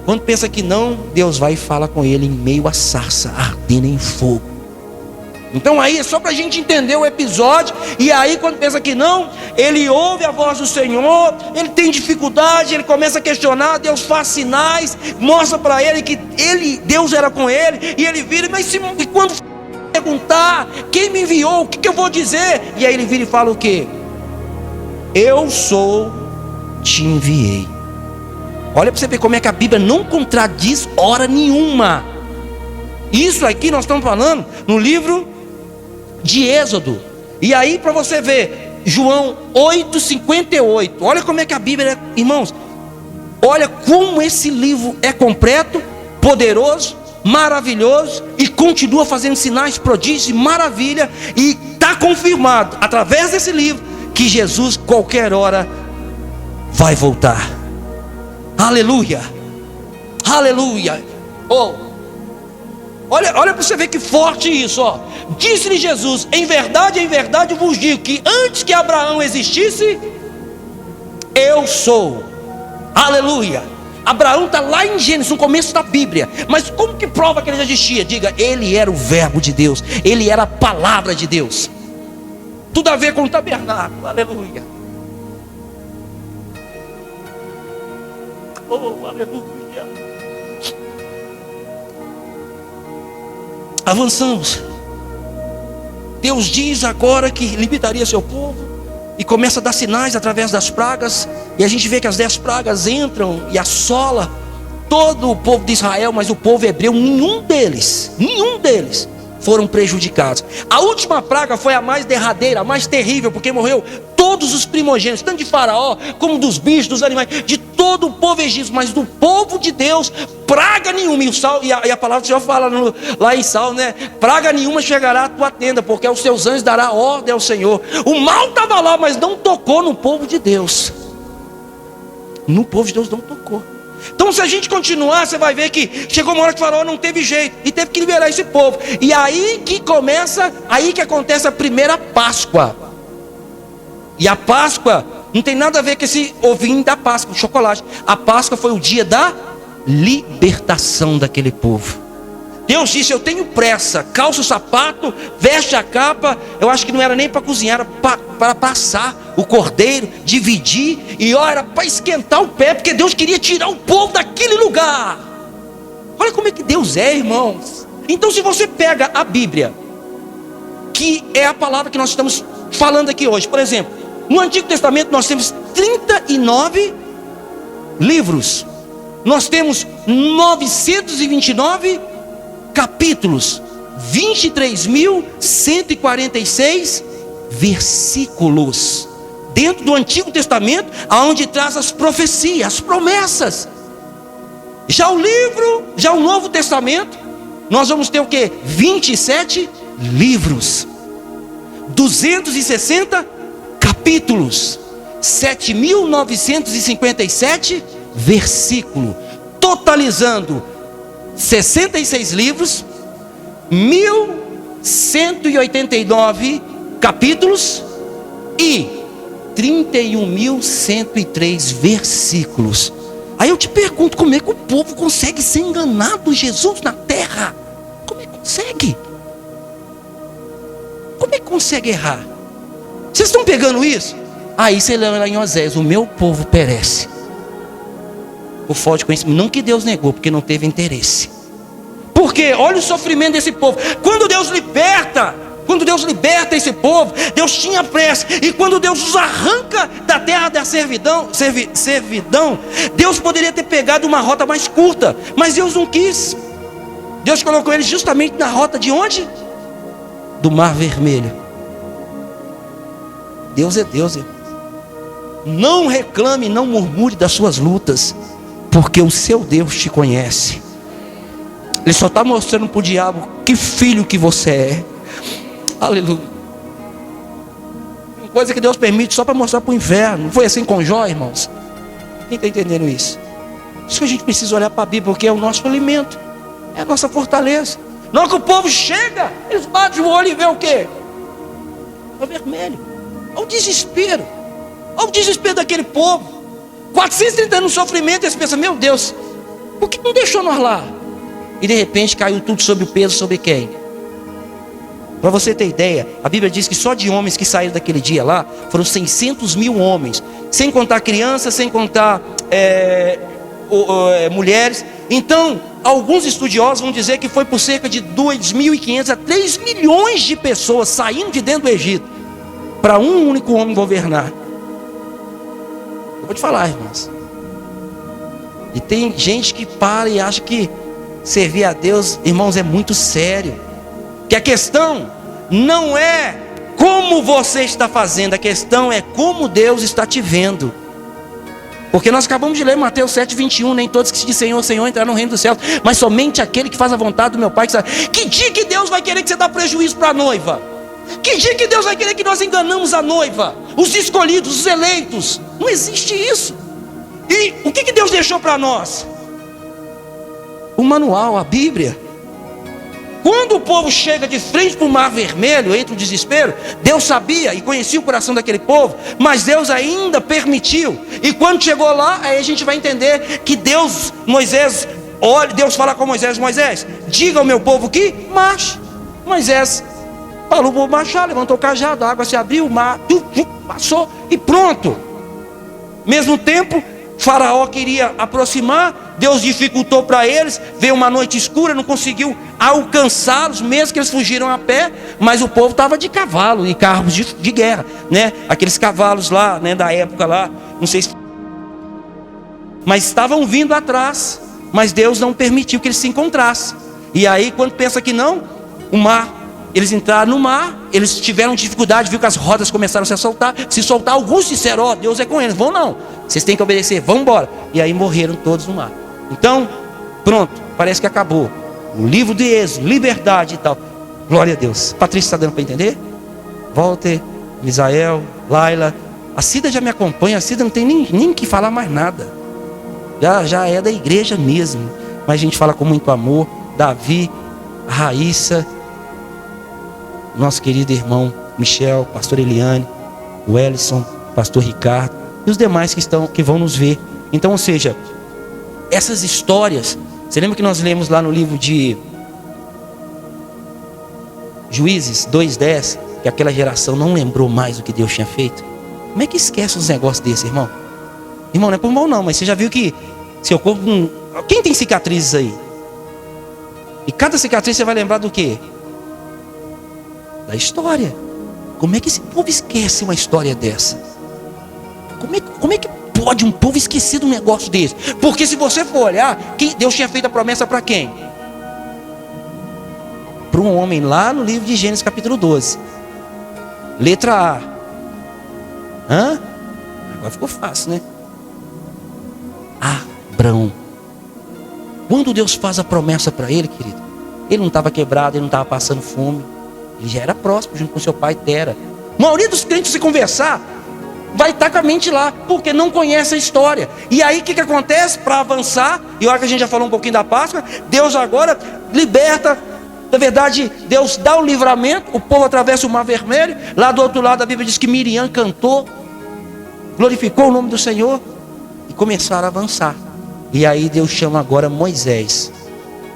Quando pensa que não, Deus vai e fala com ele em meio à sarça, ardendo em fogo. Então aí é só para a gente entender o episódio. E aí quando pensa que não, ele ouve a voz do Senhor, ele tem dificuldade, ele começa a questionar, Deus faz sinais, mostra para ele que Deus era com ele. E ele vira, mas e quando perguntar, quem me enviou, o que eu vou dizer? E aí ele vira e fala o quê? Eu sou, te enviei. Olha para você ver como é que a Bíblia não contradiz hora nenhuma. Isso aqui nós estamos falando no livro de Êxodo. E aí para você ver, João 8,58. Olha como é que a Bíblia é, irmãos. Olha como esse livro é completo, poderoso, maravilhoso, e continua fazendo sinais, prodígios e maravilha. E está confirmado através desse livro que Jesus qualquer hora vai voltar. Aleluia, aleluia. Olha para você ver que forte isso, ó. Disse-lhe Jesus: em verdade vos digo que antes que Abraão existisse, eu sou. Aleluia. Abraão está lá em Gênesis, no começo da Bíblia. Mas como que prova que ele já existia? Diga, ele era o verbo de Deus, ele era a palavra de Deus. Tudo a ver com o tabernáculo. Aleluia. Oh, aleluia. Avançamos. Deus diz agora que libertaria seu povo e começa a dar sinais através das pragas. E a gente vê que as 10 pragas entram e assola todo o povo de Israel, mas o povo hebreu, nenhum deles foram prejudicados. A última praga foi a mais derradeira, a mais terrível, porque morreu todos os primogênitos, tanto de Faraó como dos bichos, dos animais, de todo o povo egípcio. Mas do povo de Deus, praga nenhuma. E a palavra do Senhor fala lá em Salmo, né? Praga nenhuma chegará à tua tenda, porque aos teus anjos dará ordem ao Senhor. O mal estava lá, mas não tocou no povo de Deus. No povo de Deus não tocou. Então se a gente continuar, você vai ver que chegou uma hora que o Faraó não teve jeito e teve que liberar esse povo. E aí que acontece a primeira Páscoa. E a Páscoa não tem nada a ver com esse ovinho da Páscoa, o chocolate. A Páscoa foi o dia da libertação daquele povo. Deus disse: eu tenho pressa, calça o sapato, veste a capa. Eu acho que não era nem para cozinhar, era para passar o cordeiro, dividir. E ó, era para esquentar o pé, porque Deus queria tirar o povo daquele lugar. Olha como é que Deus é, irmãos. Então se você pega a Bíblia, que é a palavra que nós estamos falando aqui hoje, por exemplo, no Antigo Testamento nós temos 39 livros. Nós temos 929 capítulos, 23.146 versículos dentro do Antigo Testamento, aonde traz as profecias, as promessas. Já o Novo Testamento, nós vamos ter o que? 27 livros, 260 capítulos, 7.957 versículos, totalizando 66 livros, 1.189 capítulos e 31.103 versículos. Aí eu te pergunto, como é que o povo consegue ser enganado Jesus na terra? Como é que consegue? Como é que consegue errar? Vocês estão pegando isso? Aí você lê lá em Oséias: o meu povo perece por falta de conhecimento. Não que Deus negou, porque não teve interesse. Por quê? Olha o sofrimento desse povo. Quando Deus liberta esse povo, Deus tinha pressa. E quando Deus os arranca da terra da servidão, Deus poderia ter pegado uma rota mais curta, mas Deus não quis. Deus colocou eles justamente na rota de onde? Do Mar Vermelho. Deus é Deus, irmão. Não reclame, não murmure das suas lutas, porque o seu Deus te conhece. Ele só está mostrando para o diabo que filho que você é. Aleluia. Uma coisa que Deus permite só para mostrar para o inferno. Não foi assim com Jó, irmãos? Quem está entendendo isso? Isso que a gente precisa olhar para a Bíblia, porque é o nosso alimento, é a nossa fortaleza. Na hora que o povo chega, eles batem o olho e vê o quê? O vermelho. Olha o desespero. Olha o desespero daquele povo. 430 anos de sofrimento, e eles pensam, meu Deus, por que não deixou nós lá? E de repente caiu tudo sobre o peso, sobre quem? Para você ter ideia, a Bíblia diz que só de homens que saíram daquele dia lá, foram 600 mil homens. Sem contar crianças, sem contar mulheres. Então, alguns estudiosos vão dizer que foi por cerca de 2.500 a 3 milhões de pessoas saindo de dentro do Egito, para um único homem governar. Eu vou te falar, irmãos. E tem gente que para e acha que servir a Deus, irmãos, é muito sério. Que a questão não é como você está fazendo, a questão é como Deus está te vendo. Porque nós acabamos de ler Mateus 7:21, nem todos que se dizem Senhor, Senhor entrarão no reino dos céus, mas somente aquele que faz a vontade do meu Pai que sabe. Que dia que Deus vai querer que você dê prejuízo para a noiva? Que dia que Deus vai querer que nós enganamos a noiva, os escolhidos, os eleitos? Não existe isso. E o que Deus deixou para nós? O manual, a Bíblia. Quando o povo chega de frente para o Mar Vermelho, entra o desespero. Deus sabia e conhecia o coração daquele povo, mas Deus ainda permitiu. E quando chegou lá, aí a gente vai entender que Deus fala com Moisés: Moisés, diga ao meu povo que marche. Moisés falou para marchar, levantou o cajado, a água se abriu, o mar passou e pronto. Mesmo tempo, Faraó queria aproximar, Deus dificultou para eles, veio uma noite escura, não conseguiu alcançá-los, mesmo que eles fugiram a pé, mas o povo estava de cavalo e carros de guerra, né? Aqueles cavalos lá, né, da época lá, não sei se... mas estavam vindo atrás, mas Deus não permitiu que eles se encontrassem. E aí, quando pensa que não, o mar, eles entraram no mar, eles tiveram dificuldade, viu que as rodas começaram a se soltar, alguns disseram, ó, Deus é com eles, vão não, vocês têm que obedecer, vão embora. E aí morreram todos no mar. Então, pronto, parece que acabou. O livro de Êxodo, liberdade e tal. Glória a Deus. Patrícia, está dando para entender? Walter, Misael, Laila. A Cida já me acompanha, a Cida não tem nem que falar mais nada. Já é da igreja mesmo. Mas a gente fala com muito amor. Davi, a Raíssa, nosso querido irmão Michel, pastor Eliane, o Ellison, pastor Ricardo e os demais que vão nos ver. Então, ou seja, essas histórias, você lembra que nós lemos lá no livro de Juízes 2:10, que aquela geração não lembrou mais o que Deus tinha feito? Como é que esquece uns negócios desses, irmão? Irmão, não é por mal não, mas você já viu que seu corpo... Quem tem cicatrizes aí? E cada cicatriz você vai lembrar do quê? Da história. Como é que esse povo esquece uma história dessa? Como é que pode um povo esquecer de um negócio desse? Porque se você for olhar, Deus tinha feito a promessa para quem? Para um homem lá no livro de Gênesis capítulo 12. Letra A. Agora ficou fácil, né? Abrão. Quando Deus faz a promessa para ele, querido, ele não estava quebrado, ele não estava passando fome, ele já era próspero junto com seu pai Tera. A maioria dos crentes, se conversar, vai estar com a mente lá, porque não conhece a história. E aí o que acontece? Para avançar, e olha que a gente já falou um pouquinho da Páscoa, Deus agora liberta. Na verdade, Deus dá o livramento, o povo atravessa o Mar Vermelho. Lá do outro lado a Bíblia diz que Miriam cantou, glorificou o nome do Senhor, e começaram a avançar. E aí Deus chama agora Moisés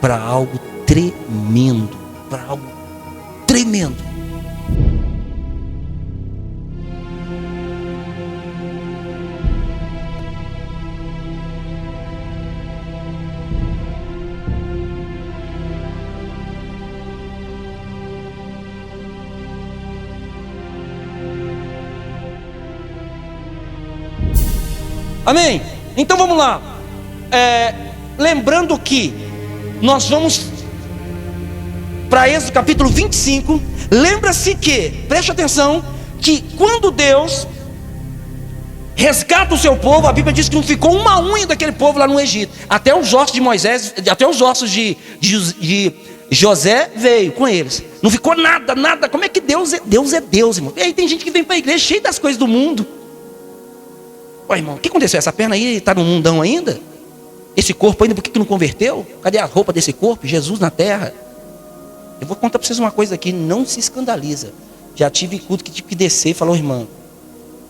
para algo tremendo, para algo tremendo. Amém? Então vamos lá. Lembrando que nós vamos para Êxodo capítulo 25. Lembra-se que, preste atenção, que quando Deus resgata o seu povo, a Bíblia diz que não ficou uma unha daquele povo lá no Egito. Até os ossos de Moisés, até os ossos de José veio com eles. Não ficou nada, nada. Como é que Deus é Deus, irmão? E aí tem gente que vem para a igreja cheia das coisas do mundo. Ué, irmão, o que aconteceu? Essa perna aí está no mundão ainda? Esse corpo ainda, por que não converteu? Cadê a roupa desse corpo? Jesus na terra. Eu vou contar para vocês uma coisa aqui, não se escandaliza. Já tive culto que tive que descer e falou, irmão,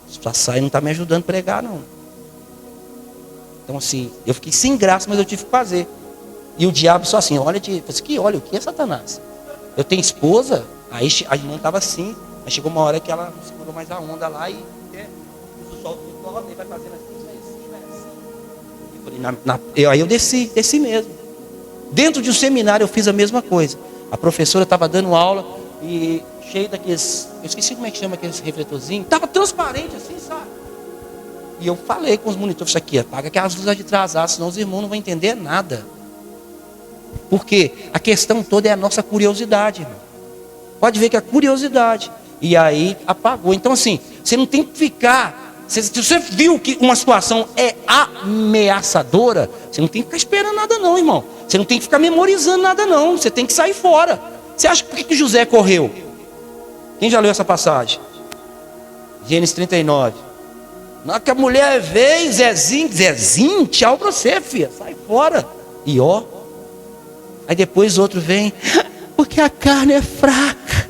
sua saia não está me ajudando a pregar, não. Então assim, eu fiquei sem graça, mas eu tive que fazer. E o diabo só assim, olha, olha o que é Satanás? Eu tenho esposa, aí a irmã estava assim, aí chegou uma hora que ela não segurou mais a onda lá e o sol vai fazendo assim, vai assim. Aí eu desci mesmo. Dentro de um seminário eu fiz a mesma coisa. A professora estava dando aula e cheio daqueles, eu esqueci como é que chama aqueles refletorzinhos, estava transparente assim, sabe? E eu falei com os monitores, isso aqui, apaga aquelas luzes de atrasar, senão os irmãos não vão entender nada. Porque a questão toda é a nossa curiosidade, irmão. Pode ver que é a curiosidade. E aí apagou. Então assim, você não tem que ficar, se você viu que uma situação é ameaçadora, você não tem que ficar esperando nada não, irmão. Você não tem que ficar memorizando nada não, você tem que sair fora. Você acha por que José correu? Quem já leu essa passagem? Gênesis 39. Na hora que a mulher veio, Zezinho, tchau pra você, filha, sai fora. E ó, aí depois outro vem, porque a carne é fraca,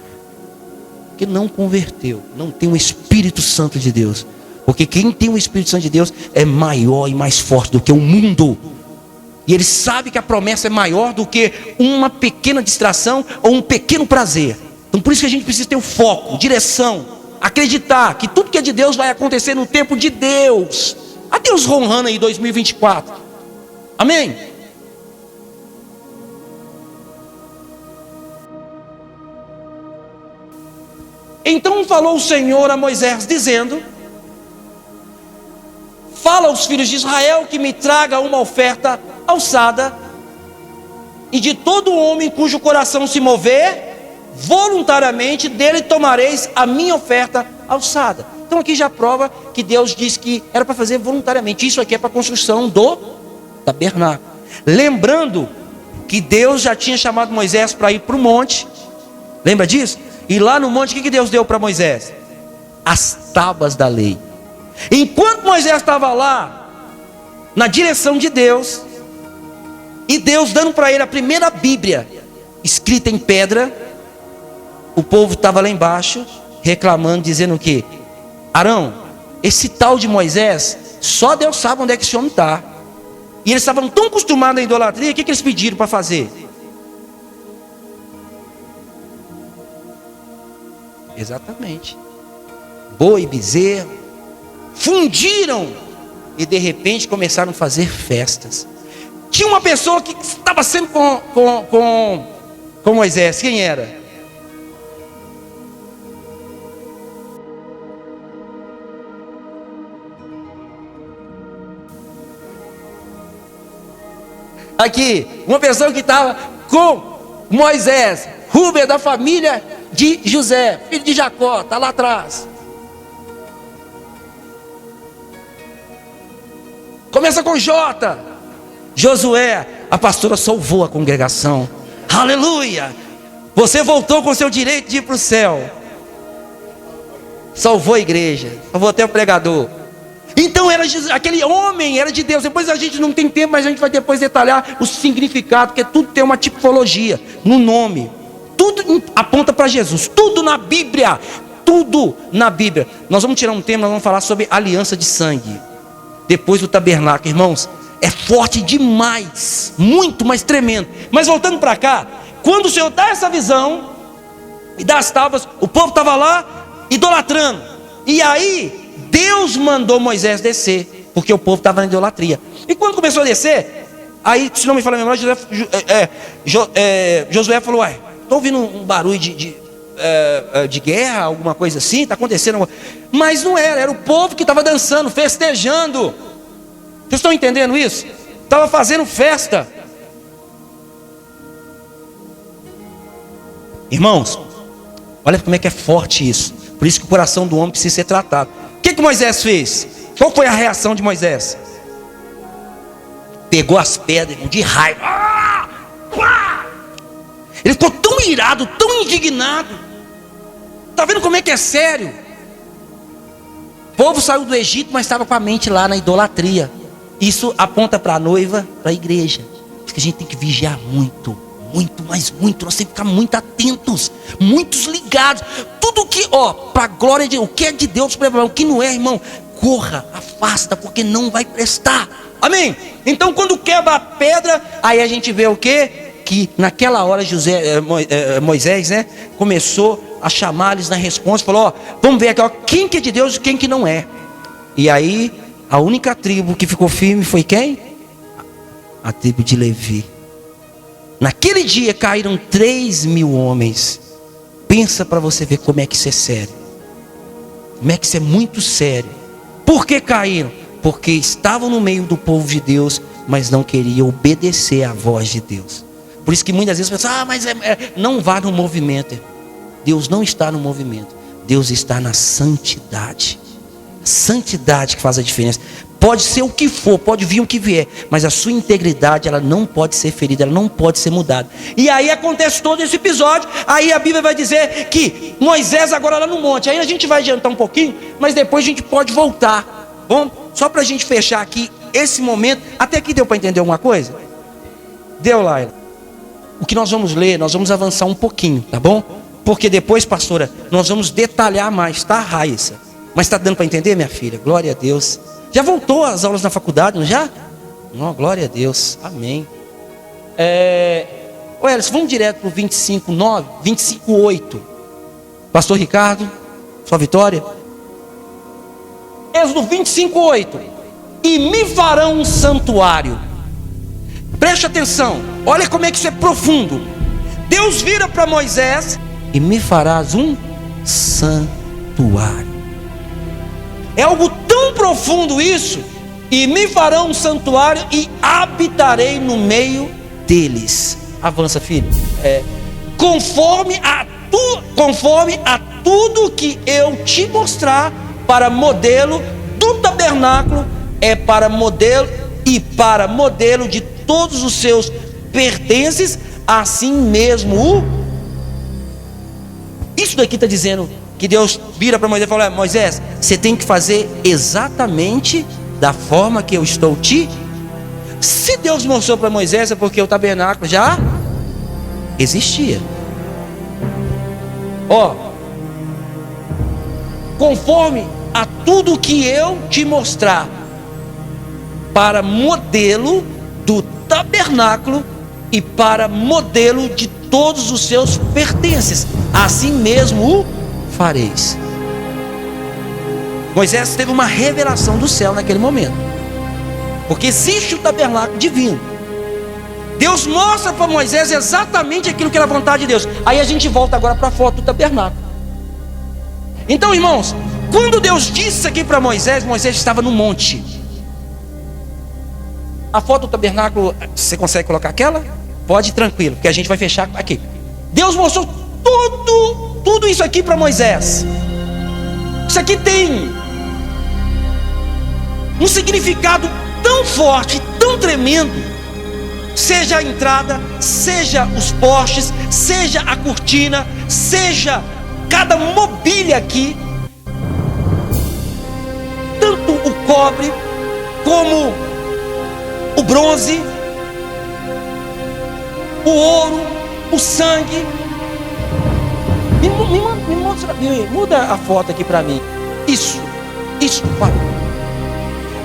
que não converteu, não tem o Espírito Santo de Deus. Porque quem tem o Espírito Santo de Deus é maior e mais forte do que o mundo. E ele sabe que a promessa é maior do que uma pequena distração ou um pequeno prazer. Então por isso que a gente precisa ter o foco, direção, acreditar que tudo que é de Deus vai acontecer no tempo de Deus. A Deus honrando aí 2024. Amém? Então falou o Senhor a Moisés dizendo: fala aos filhos de Israel que me traga uma oferta alçada, e de todo homem cujo coração se mover, voluntariamente dele tomareis a minha oferta alçada. Então aqui já prova que Deus disse que era para fazer voluntariamente. Isso aqui é para a construção do tabernáculo. Lembrando que Deus já tinha chamado Moisés para ir para o monte. Lembra disso? E lá no monte, o que Deus deu para Moisés? As tábuas da lei. Enquanto Moisés estava lá, na direção de Deus, e Deus dando para ele a primeira Bíblia, escrita em pedra, o povo estava lá embaixo, reclamando, dizendo o quê? Arão, esse tal de Moisés, só Deus sabe onde é que esse homem está. E eles estavam tão acostumados à idolatria, o que eles pediram para fazer? Exatamente. Boi, bezerro, fundiram e de repente começaram a fazer festas. Tinha uma pessoa que estava sempre com Moisés. Quem era? Aqui, uma pessoa que estava com Moisés, Rúben, da família de José, filho de Jacó, está lá atrás. Começa com J. Josué, a pastora salvou a congregação. Aleluia! Você voltou com seu direito de ir para o céu. Salvou a igreja, salvou até o pregador. Então aquele homem era de Deus. Depois a gente não tem tempo, mas a gente vai depois detalhar o significado, porque tudo tem uma tipologia no nome. Tudo aponta para Jesus. Tudo na Bíblia. Tudo na Bíblia. Nós vamos tirar um tema, nós vamos falar sobre aliança de sangue. Depois do tabernáculo, irmãos, é forte demais, muito mais tremendo. Mas voltando para cá, quando o Senhor dá essa visão e dá as tábuas, o povo estava lá idolatrando. E aí Deus mandou Moisés descer, porque o povo estava na idolatria. E quando começou a descer, aí, se não me falha a memória, Josué falou: ué, estou ouvindo um barulho de guerra, alguma coisa assim, está acontecendo. Mas não era o povo que estava dançando, festejando. Vocês estão entendendo isso? Estava fazendo festa. Irmãos, olha como é que é forte isso. Por isso que o coração do homem precisa ser tratado. O que Moisés fez? Qual foi a reação de Moisés? Pegou as pedras de raiva. Ele ficou tão irado, tão indignado. Está vendo como é que é sério? O povo saiu do Egito, mas estava com a mente lá na idolatria. Isso aponta para a noiva, para a igreja. Porque a gente tem que vigiar muito, mas muito. Nós temos que ficar muito atentos, muitos ligados. Tudo que, para a glória de Deus, o que é de Deus, o que não é, irmão, corra, afasta, porque não vai prestar. Amém? Então, quando quebra a pedra, aí a gente vê o quê? Que naquela hora Moisés, né, começou a chamar-lhes na resposta, falou: vamos ver aqui, quem que é de Deus e quem que não é. E aí, a única tribo que ficou firme foi quem? A tribo de Levi. Naquele dia caíram 3.000 homens. Pensa para você ver como é que isso é sério. Como é que isso é muito sério. Por que caíram? Porque estavam no meio do povo de Deus, mas não queriam obedecer à voz de Deus. Por isso que muitas vezes pensam: mas não vá no movimento. Deus não está no movimento. Deus está na santidade. Santidade que faz a diferença. Pode ser o que for, pode vir o que vier, mas a sua integridade, ela não pode ser ferida, ela não pode ser mudada. E aí acontece todo esse episódio. Aí a Bíblia vai dizer que Moisés agora lá no monte. Aí a gente vai adiantar um pouquinho, mas depois a gente pode voltar. Bom, só para a gente fechar aqui esse momento. Até aqui deu para entender alguma coisa? Deu, Laila? O que nós vamos ler, nós vamos avançar um pouquinho, tá bom? Porque depois, pastora, nós vamos detalhar mais, tá, Raíssa? Mas está dando para entender, minha filha? Glória a Deus. Já voltou às aulas na faculdade, não já? Não, glória a Deus, amém. Olha, vamos direto para o 25:9, 25:8. Pastor Ricardo, sua vitória. Êxodo 25:8. E me farão um santuário. Preste atenção, olha como é que isso é profundo. Deus vira para Moisés: e me farás um santuário. É algo tão profundo isso. E me farão um santuário e habitarei no meio deles. Avança, filho. Conforme a tudo que eu te mostrar, para modelo do tabernáculo, para modelo de todos os seus pertences, assim mesmo isso daqui está dizendo que Deus vira para Moisés e fala: Moisés, você tem que fazer exatamente da forma que eu estou te. Se Deus mostrou para Moisés, é porque o tabernáculo já existia. Conforme a tudo que eu te mostrar, para modelo do tabernáculo e para modelo de todos os seus pertences, assim mesmo o fareis. Moisés teve uma revelação do céu naquele momento, porque existe o tabernáculo divino. Deus mostra para Moisés exatamente aquilo que era a vontade de Deus. Aí a gente volta agora para a foto do tabernáculo. Então, irmãos, quando Deus disse aqui para Moisés, Moisés estava no monte. A foto do tabernáculo, você consegue colocar aquela? Pode ir tranquilo, porque a gente vai fechar aqui. Deus mostrou tudo isso aqui para Moisés. Isso aqui tem um significado tão forte, tão tremendo. Seja a entrada, seja os postes, seja a cortina, seja cada mobília aqui, tanto o cobre como o bronze, o ouro, o sangue. Me mostra, muda a foto aqui para mim. Isso,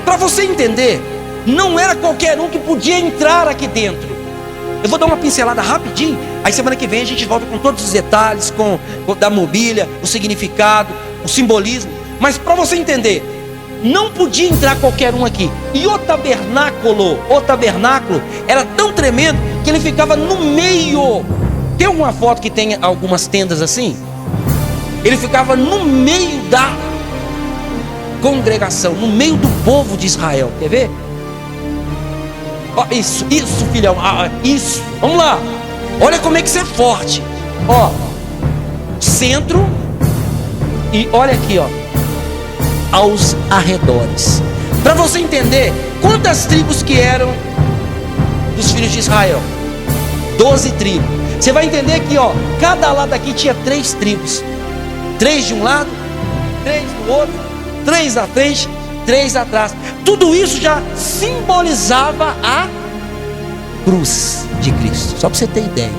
para você entender, não era qualquer um que podia entrar aqui dentro. Eu vou dar uma pincelada rapidinho, aí semana que vem a gente volta com todos os detalhes, com da mobília, o significado, o simbolismo. Mas para você entender, não podia entrar qualquer um aqui. E o tabernáculo era tão tremendo que ele ficava no meio. Tem alguma foto que tem algumas tendas assim? Ele ficava no meio da congregação, no meio do povo de Israel. Quer ver? Ó, isso, filhão. Isso. Vamos lá. Olha como é que você é forte. Ó, centro. E olha aqui, ó, aos arredores. Para você entender quantas tribos que eram dos filhos de Israel. 12 tribos. Você vai entender que, ó, cada lado aqui tinha 3 tribos. 3 de um lado, 3 do outro, 3 à frente, 3 atrás. Tudo isso já simbolizava a cruz de Cristo. Só para você ter ideia.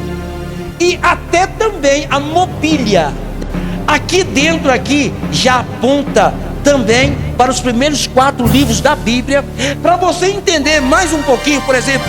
E até também a mobília. Aqui dentro aqui já aponta também para os primeiros 4 livros da Bíblia. Para você entender mais um pouquinho, por exemplo,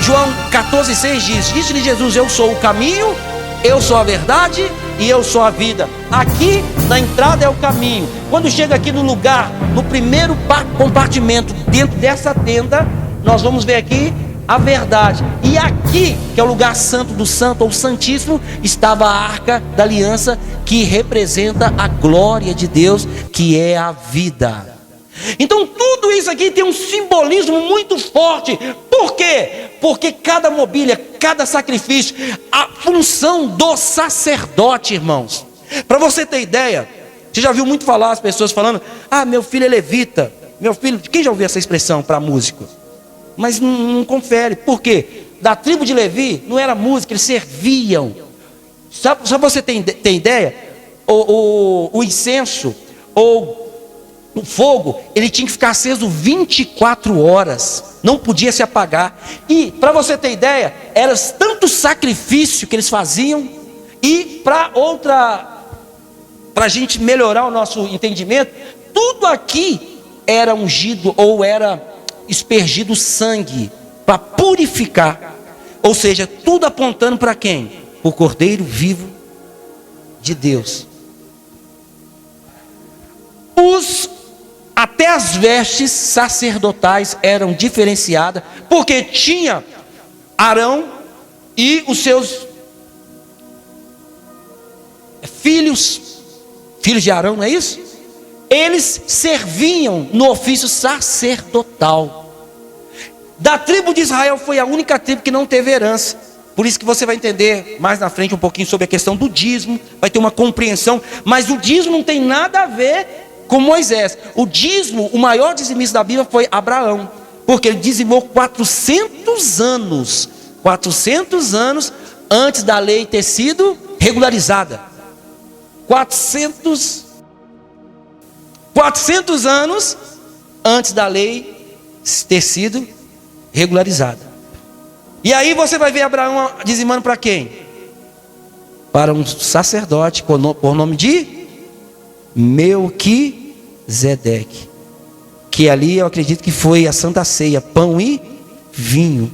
João 14,6 diz: disse-lhe Jesus, eu sou o caminho, eu sou a verdade e eu sou a vida. Aqui na entrada é o caminho. Quando chega aqui no lugar, no primeiro compartimento dentro dessa tenda, nós vamos ver aqui a verdade. E aqui, que é o lugar santo do santo, ou santíssimo, estava a arca da aliança, que representa a glória de Deus, que é a vida. Então tudo isso aqui tem um simbolismo muito forte. Por quê? Porque cada mobília, cada sacrifício, a função do sacerdote, irmãos. Para você ter ideia, você já viu muito falar as pessoas falando: ah, meu filho é levita. Meu filho, quem já ouviu essa expressão para músico? Mas não confere. Por quê? Da tribo de Levi não era música, eles serviam. Só você tem ideia, o incenso ou o fogo, ele tinha que ficar aceso 24 horas, não podia se apagar. E para você ter ideia, era tanto sacrifício que eles faziam. E para a gente melhorar o nosso entendimento, tudo aqui era ungido ou era espergido sangue para purificar. Ou seja, tudo apontando para quem? O Cordeiro vivo de Deus. Até as vestes sacerdotais eram diferenciadas, porque tinha Arão e os seus filhos de Arão, não é isso? Eles serviam no ofício sacerdotal. Da tribo de Israel foi a única tribo que não teve herança. Por isso que você vai entender mais na frente um pouquinho sobre a questão do dízimo, vai ter uma compreensão. Mas o dízimo não tem nada a ver com Moisés. O dízimo, o maior dizimista da Bíblia foi Abraão, porque ele dizimou 400 anos. 400 anos antes da lei ter sido regularizada. 400 anos antes da lei ter sido regularizada. E aí você vai ver Abraão dizimando para quem? Para um sacerdote por nome de Melquisedeque, que ali eu acredito que foi a Santa Ceia, pão e vinho.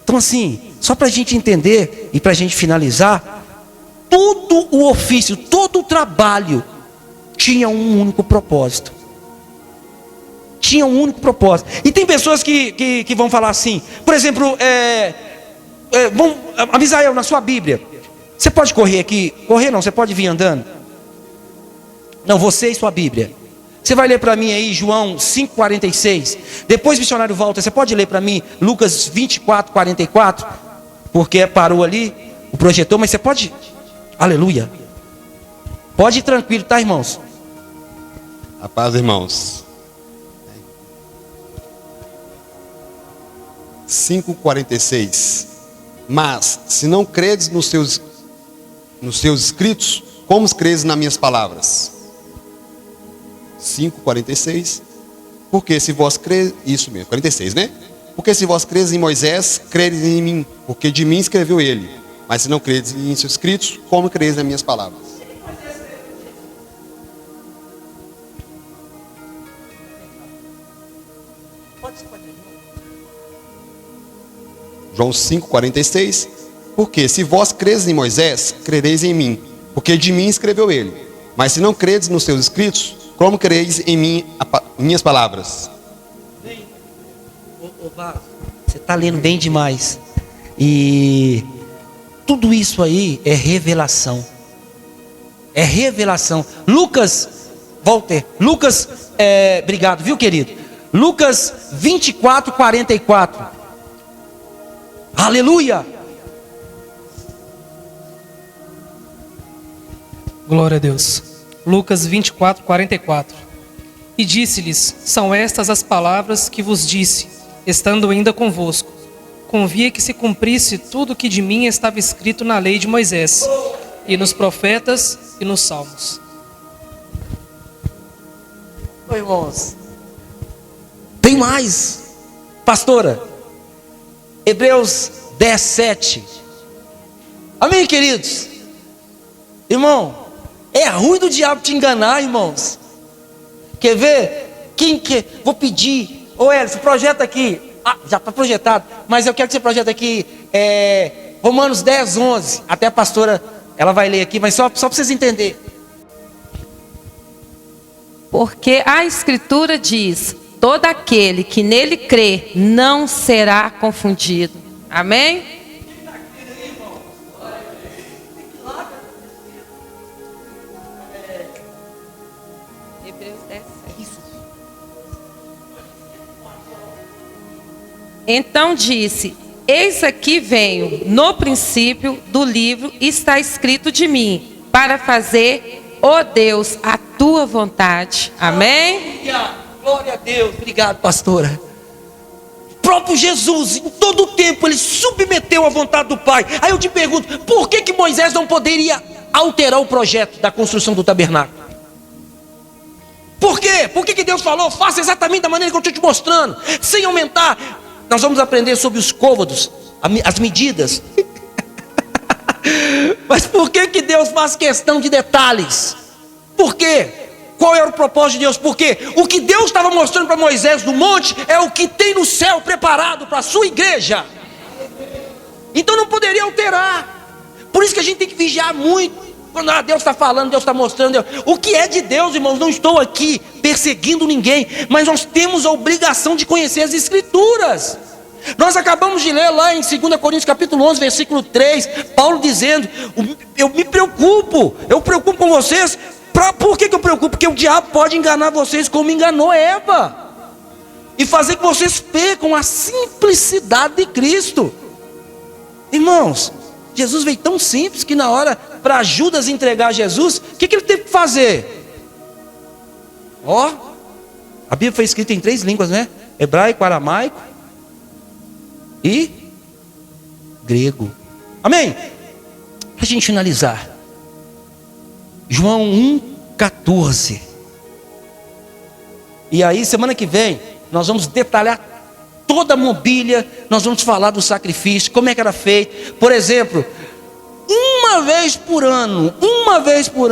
Então assim, só para a gente entender e para a gente finalizar, todo o ofício, todo o trabalho tinha um único propósito. Tinha um único propósito. E tem pessoas que vão falar assim, por exemplo, Abisael, na sua Bíblia, você pode correr aqui? Correr não, você pode vir andando. Não, você e sua Bíblia. Você vai ler para mim aí João 5,46. Depois, missionário Walter, você pode ler para mim Lucas 24,44? Porque parou ali o projetor, mas você pode... Aleluia. Pode ir tranquilo, tá, irmãos? A paz, irmãos. 5,46. Mas, se não credes nos seus escritos, como credes nas minhas palavras? 5,46. Porque se vós credes... Isso mesmo, 46, né? Porque se vós credes em Moisés, credes em mim, porque de mim escreveu ele. Mas se não credes em seus escritos, como credes nas minhas palavras? João 5,46. Porque se vós credes em Moisés, crereis em mim, porque de mim escreveu ele. Mas se não credes nos seus escritos, como crereis em mim, minhas palavras? Você está lendo bem demais. E tudo isso aí é revelação. É revelação. Lucas, Walter, obrigado, viu, querido? Lucas 24,44. Aleluia! Glória a Deus. Lucas 24, 44. E disse-lhes: são estas as palavras que vos disse, estando ainda convosco. Convia que se cumprisse tudo o que de mim estava escrito na lei de Moisés, e nos profetas e nos salmos. Oi, irmãos. Tem mais. Pastora, Hebreus 10, 7. Amém, queridos? Irmão, é ruim do diabo te enganar, irmãos. Quer ver? Vou pedir. Ô Elson, projeta aqui. Já está projetado. Mas eu quero que você projete aqui Romanos 10, 11. Até a pastora, ela vai ler aqui, mas só para vocês entenderem. Porque a Escritura diz: todo aquele que nele crê não será confundido. Amém? Hebreus 10, 7. Então disse: eis aqui venho, no princípio do livro está escrito de mim, para fazer, ó Deus, a tua vontade. Amém? Glória a Deus. Obrigado, pastora. O próprio Jesus, em todo o tempo, ele submeteu à vontade do Pai. Aí eu te pergunto, por que Moisés não poderia alterar o projeto da construção do tabernáculo? Por quê? Por que Deus falou, faça exatamente da maneira que eu estou te mostrando, sem aumentar? Nós vamos aprender sobre os côvados, as medidas. Mas por que Deus faz questão de detalhes? Por quê? Qual era o propósito de Deus? Porque o que Deus estava mostrando para Moisés no monte é o que tem no céu preparado para a sua igreja. Então não poderia alterar. Por isso que a gente tem que vigiar muito. Quando Deus está falando, Deus está mostrando. O que é de Deus, irmãos? Não estou aqui perseguindo ninguém, mas nós temos a obrigação de conhecer as Escrituras. Nós acabamos de ler lá em 2 Coríntios capítulo 11, versículo 3, Paulo dizendo: eu me preocupo, eu preocupo com vocês. Por que eu preocupo? Porque o diabo pode enganar vocês como enganou Eva, e fazer que vocês percam a simplicidade de Cristo. Irmãos, Jesus veio tão simples que na hora para Judas entregar Jesus, o que ele teve que fazer? A Bíblia foi escrita em 3 línguas, né? Hebraico, aramaico e grego. Amém? Para a gente finalizar, João 1,14. E aí semana que vem nós vamos detalhar toda a mobília. Nós vamos falar do sacrifício, como é que era feito. Por exemplo, uma vez por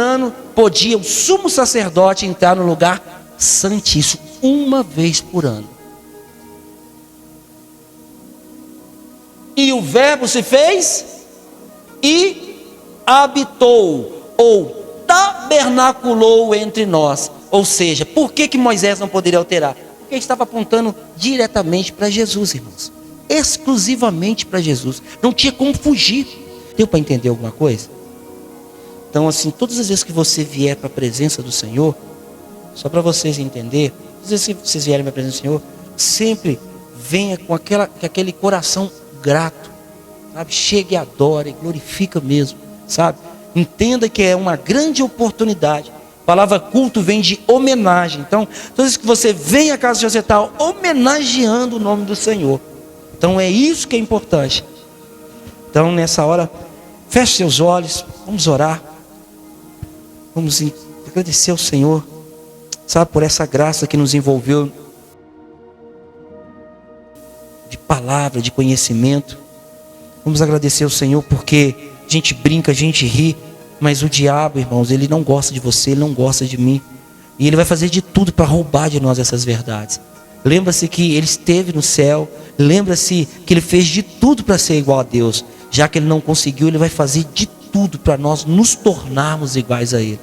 ano podia o sumo sacerdote entrar no lugar santíssimo, uma vez por ano. E o verbo se fez e habitou, ou tabernaculou entre nós. Ou seja, por que Moisés não poderia alterar? Porque estava apontando diretamente para Jesus, irmãos. Exclusivamente para Jesus. Não tinha como fugir. Deu para entender alguma coisa? Então, assim, todas as vezes que você vier para a presença do Senhor, só para vocês entenderem, todas as vezes que vocês vierem para a presença do Senhor, sempre venha com aquele coração grato, sabe? Chegue e adore, glorifica mesmo, sabe? Entenda que é uma grande oportunidade. A palavra culto vem de homenagem. Então, todas as vezes que você vem à casa de você está homenageando o nome do Senhor. Então é isso que é importante. Então nessa hora, feche seus olhos, vamos orar, vamos agradecer ao Senhor, sabe, por essa graça que nos envolveu de palavra, de conhecimento. Vamos agradecer ao Senhor porque a gente brinca, a gente ri, mas o diabo, irmãos, ele não gosta de você, ele não gosta de mim, e ele vai fazer de tudo para roubar de nós essas verdades. Lembra-se que ele esteve no céu, lembra-se que ele fez de tudo para ser igual a Deus. Já que ele não conseguiu, ele vai fazer de tudo para nós nos tornarmos iguais a ele.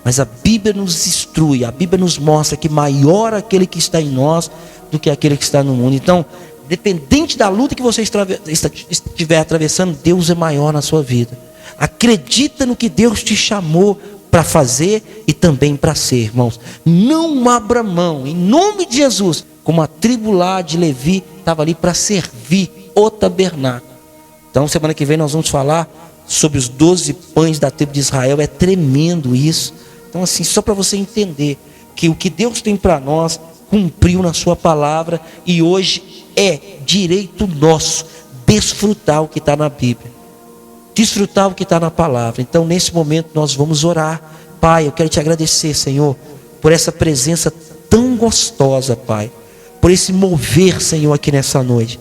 Mas a Bíblia nos instrui, a Bíblia nos mostra que maior aquele que está em nós do que aquele que está no mundo. Então, dependente da luta que você estiver atravessando, Deus é maior na sua vida. Acredita no que Deus te chamou para fazer e também para ser, irmãos. Não abra mão, em nome de Jesus, como a tribo lá de Levi estava ali para servir o tabernáculo. Então, semana que vem nós vamos falar sobre os 12 pães da tribo de Israel. É tremendo isso. Então, assim, só para você entender que o que Deus tem para nós cumpriu na sua palavra, e hoje é direito nosso desfrutar o que está na Bíblia, desfrutar o que está na palavra. Então, nesse momento nós vamos orar. Pai, eu quero te agradecer, Senhor, por essa presença tão gostosa, Pai, por esse mover, Senhor, aqui nessa noite.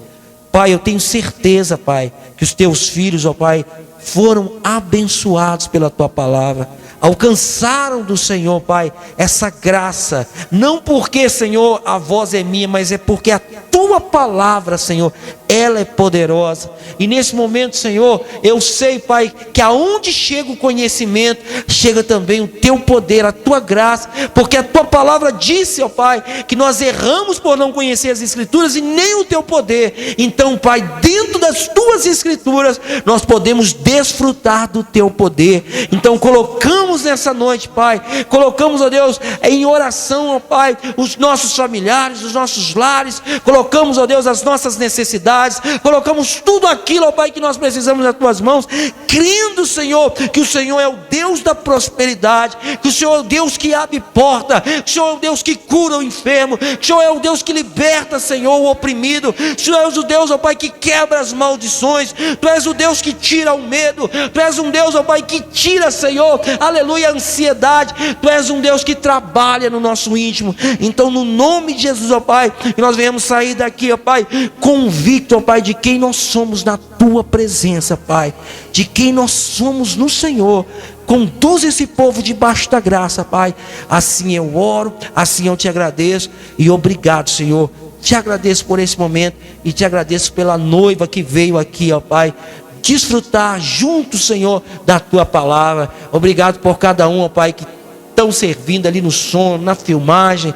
Pai, eu tenho certeza, Pai, que os teus filhos, ó Pai, foram abençoados pela tua palavra, alcançaram do Senhor, Pai, essa graça, não porque, Senhor, a voz é minha, mas é porque a tua palavra, Senhor, ela é poderosa. E nesse momento, Senhor, eu sei, Pai, que aonde chega o conhecimento, chega também o teu poder, a tua graça, porque a tua palavra disse, ó Pai, que nós erramos por não conhecer as Escrituras e nem o teu poder. Então, Pai, dentro das tuas Escrituras, nós podemos desfrutar do teu poder. Então, colocamos nessa noite, Pai, colocamos, ó Deus, em oração, ó Pai, os nossos familiares, os nossos lares, colocamos, ó Deus, as nossas necessidades, colocamos tudo aquilo, ó Pai, que nós precisamos nas tuas mãos, crendo, Senhor, que o Senhor é o Deus da prosperidade, que o Senhor é o Deus que abre porta, que o Senhor é o Deus que cura o enfermo, que o Senhor é o Deus que liberta, Senhor, o oprimido, o Senhor é o Deus, ó Pai, que quebra as maldições, Tu és o Deus que tira o medo, Tu és um Deus, ó Pai, que tira, Senhor, aleluia, a ansiedade, Tu és um Deus que trabalha no nosso íntimo. Então, no nome de Jesus, ó Pai, que nós venhamos sair daqui, ó Pai, convicto, ó Pai, de quem nós somos na Tua presença, Pai, de quem nós somos no Senhor. Conduz esse povo debaixo da graça, Pai. Assim eu oro, assim eu te agradeço, e obrigado, Senhor. Te agradeço por esse momento, e te agradeço pela noiva que veio aqui, ó Pai, desfrutar junto, Senhor, da Tua palavra. Obrigado por cada um, ó Pai, que estão servindo ali no som, na filmagem,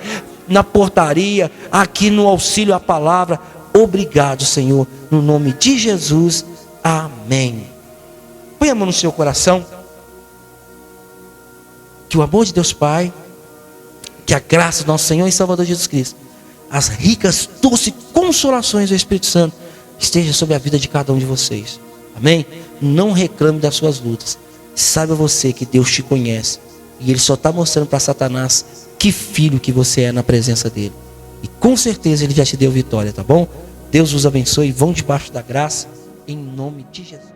na portaria, aqui no auxílio à palavra. Obrigado, Senhor, no nome de Jesus, amém. Põe a mão no seu coração. Que o amor de Deus Pai, que a graça do nosso Senhor e Salvador Jesus Cristo, as ricas, doces consolações do Espírito Santo esteja sobre a vida de cada um de vocês, amém? Não reclame das suas lutas. Saiba você que Deus te conhece, e Ele só está mostrando para Satanás que filho que você é na presença dEle, e com certeza Ele já te deu vitória, tá bom? Deus os abençoe, vão debaixo da graça, em nome de Jesus.